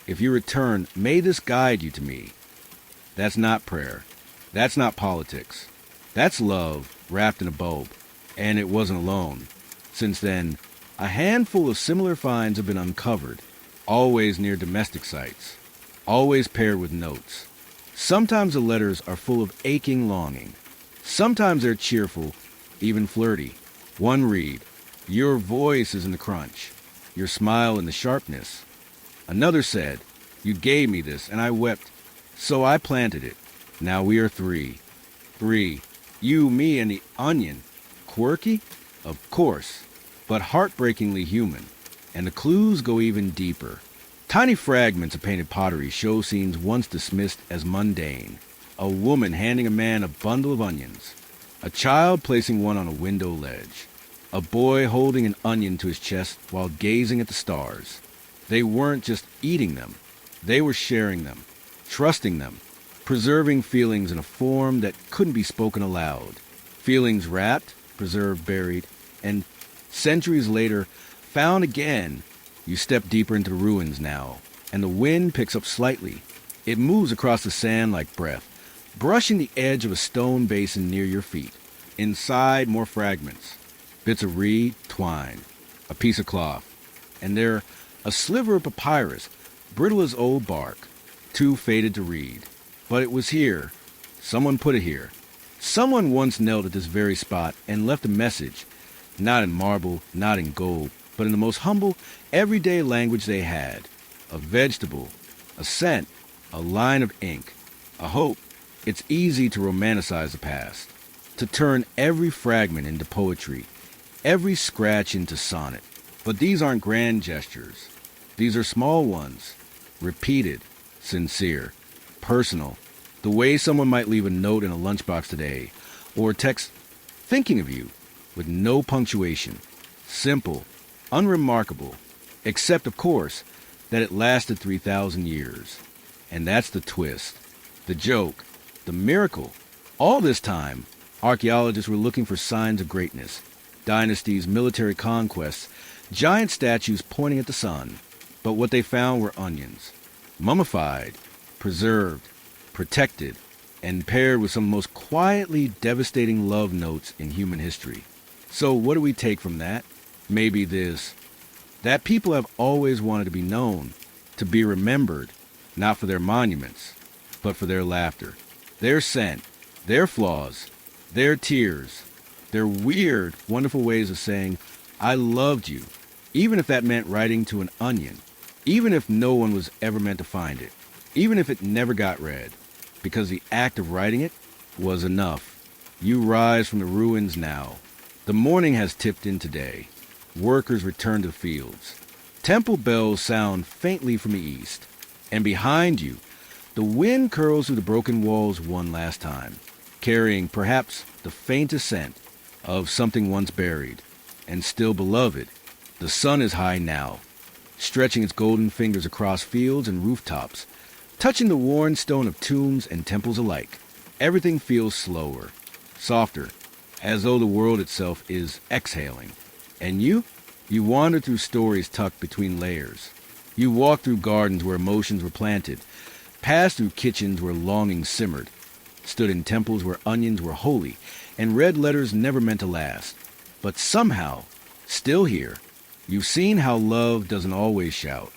If you return, may this guide you to me. That's not prayer. That's not politics. That's love wrapped in a bulb. And it wasn't alone. Since then, a handful of similar finds have been uncovered, always near domestic sites, always paired with notes. Sometimes the letters are full of aching longing. Sometimes they're cheerful, even flirty. One read, "Your voice is in the crunch, your smile in the sharpness." Another said, "You gave me this, and I wept, so I planted it. Now we are three. Three. You, me, and the onion. Quirky? Of course, but heartbreakingly human. And the clues go even deeper. Tiny fragments of painted pottery show scenes once dismissed as mundane. A woman handing a man a bundle of onions. A child placing one on a window ledge. A boy holding an onion to his chest while gazing at the stars. They weren't just eating them. They were sharing them, trusting them, preserving feelings in a form that couldn't be spoken aloud. Feelings wrapped, preserved, buried, and centuries later, found again. You step deeper into the ruins now, and the wind picks up slightly. It moves across the sand like breath, brushing the edge of a stone basin near your feet. Inside, more fragments. Bits of reed, twine, a piece of cloth, and there, a sliver of papyrus, brittle as old bark, too faded to read. But it was here. Someone put it here. Someone once knelt at this very spot and left a message, not in marble, not in gold, but in the most humble, everyday language they had. A vegetable, a scent, a line of ink, a hope. It's easy to romanticize the past, to turn every fragment into poetry, every scratch into sonnet. But these aren't grand gestures. These are small ones, repeated, sincere, personal. The way someone might leave a note in a lunchbox today, or text, "thinking of you," with no punctuation. Simple, unremarkable, except, of course, that it lasted 3,000 years. And that's the twist, the joke, the miracle. All this time, archaeologists were looking for signs of greatness, dynasties, military conquests, giant statues pointing at the sun. But what they found were onions, mummified, preserved, protected, and paired with some of the most quietly devastating love notes in human history. So what do we take from that? Maybe this: that people have always wanted to be known, to be remembered, not for their monuments, but for their laughter, their scent, their flaws, their tears, their weird, wonderful ways of saying, "I loved you," even if that meant writing to an onion, even if no one was ever meant to find it, even if it never got read, because the act of writing it was enough. You rise from the ruins now. The morning has tipped in today. Workers return to the fields. Temple bells sound faintly from the east. And behind you, the wind curls through the broken walls one last time, carrying perhaps the faintest scent of something once buried and still beloved. The sun is high now, stretching its golden fingers across fields and rooftops, touching the worn stone of tombs and temples alike. Everything feels slower, softer, as though the world itself is exhaling. And you wander through stories tucked between layers. You walk through gardens where emotions were planted, passed through kitchens where longing simmered, stood in temples where onions were holy, and read letters never meant to last. But somehow, still here, you've seen how love doesn't always shout.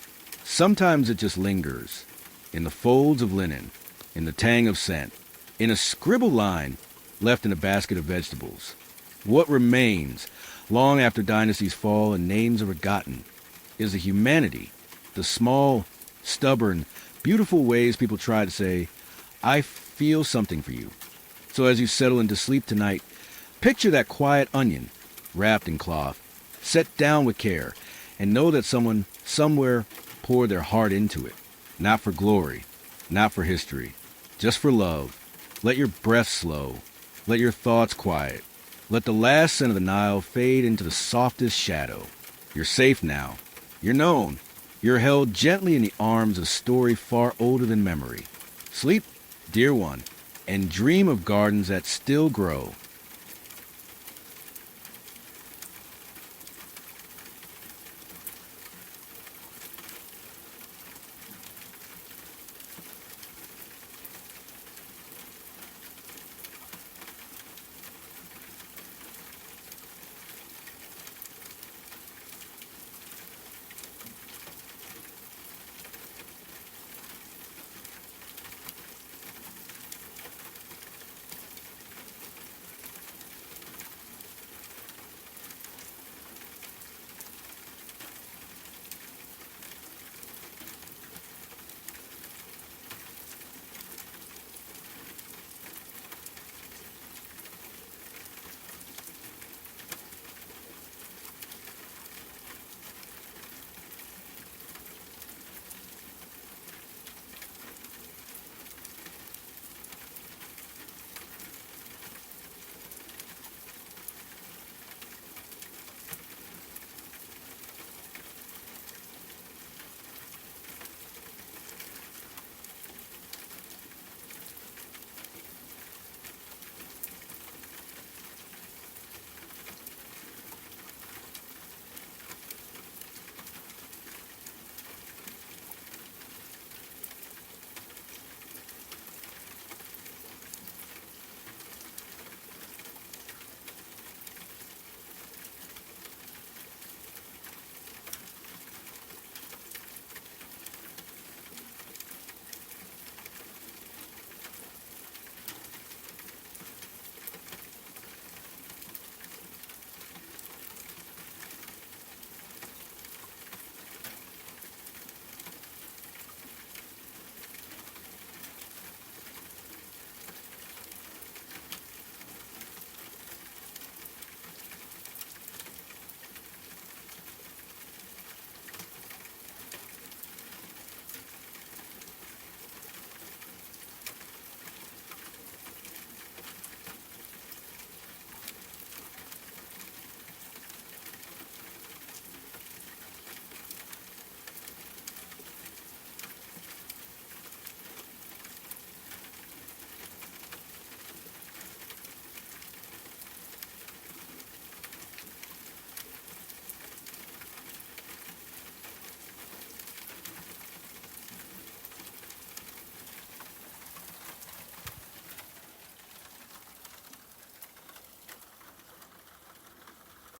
Sometimes it just lingers, in the folds of linen, in the tang of scent, in a scribbled line left in a basket of vegetables. What remains, long after dynasties fall and names are forgotten, is the humanity, the small, stubborn, beautiful ways people try to say, "I feel something for you." So as you settle into sleep tonight, picture that quiet onion, wrapped in cloth, set down with care, and know that someone, somewhere, poured their heart into it. Not for glory, not for history, just for love. Let your breath slow. Let your thoughts quiet. Let the last scent of the Nile fade into the softest shadow. You're safe now. You're known. You're held gently in the arms of a story far older than memory. Sleep, dear one, and dream of gardens that still grow,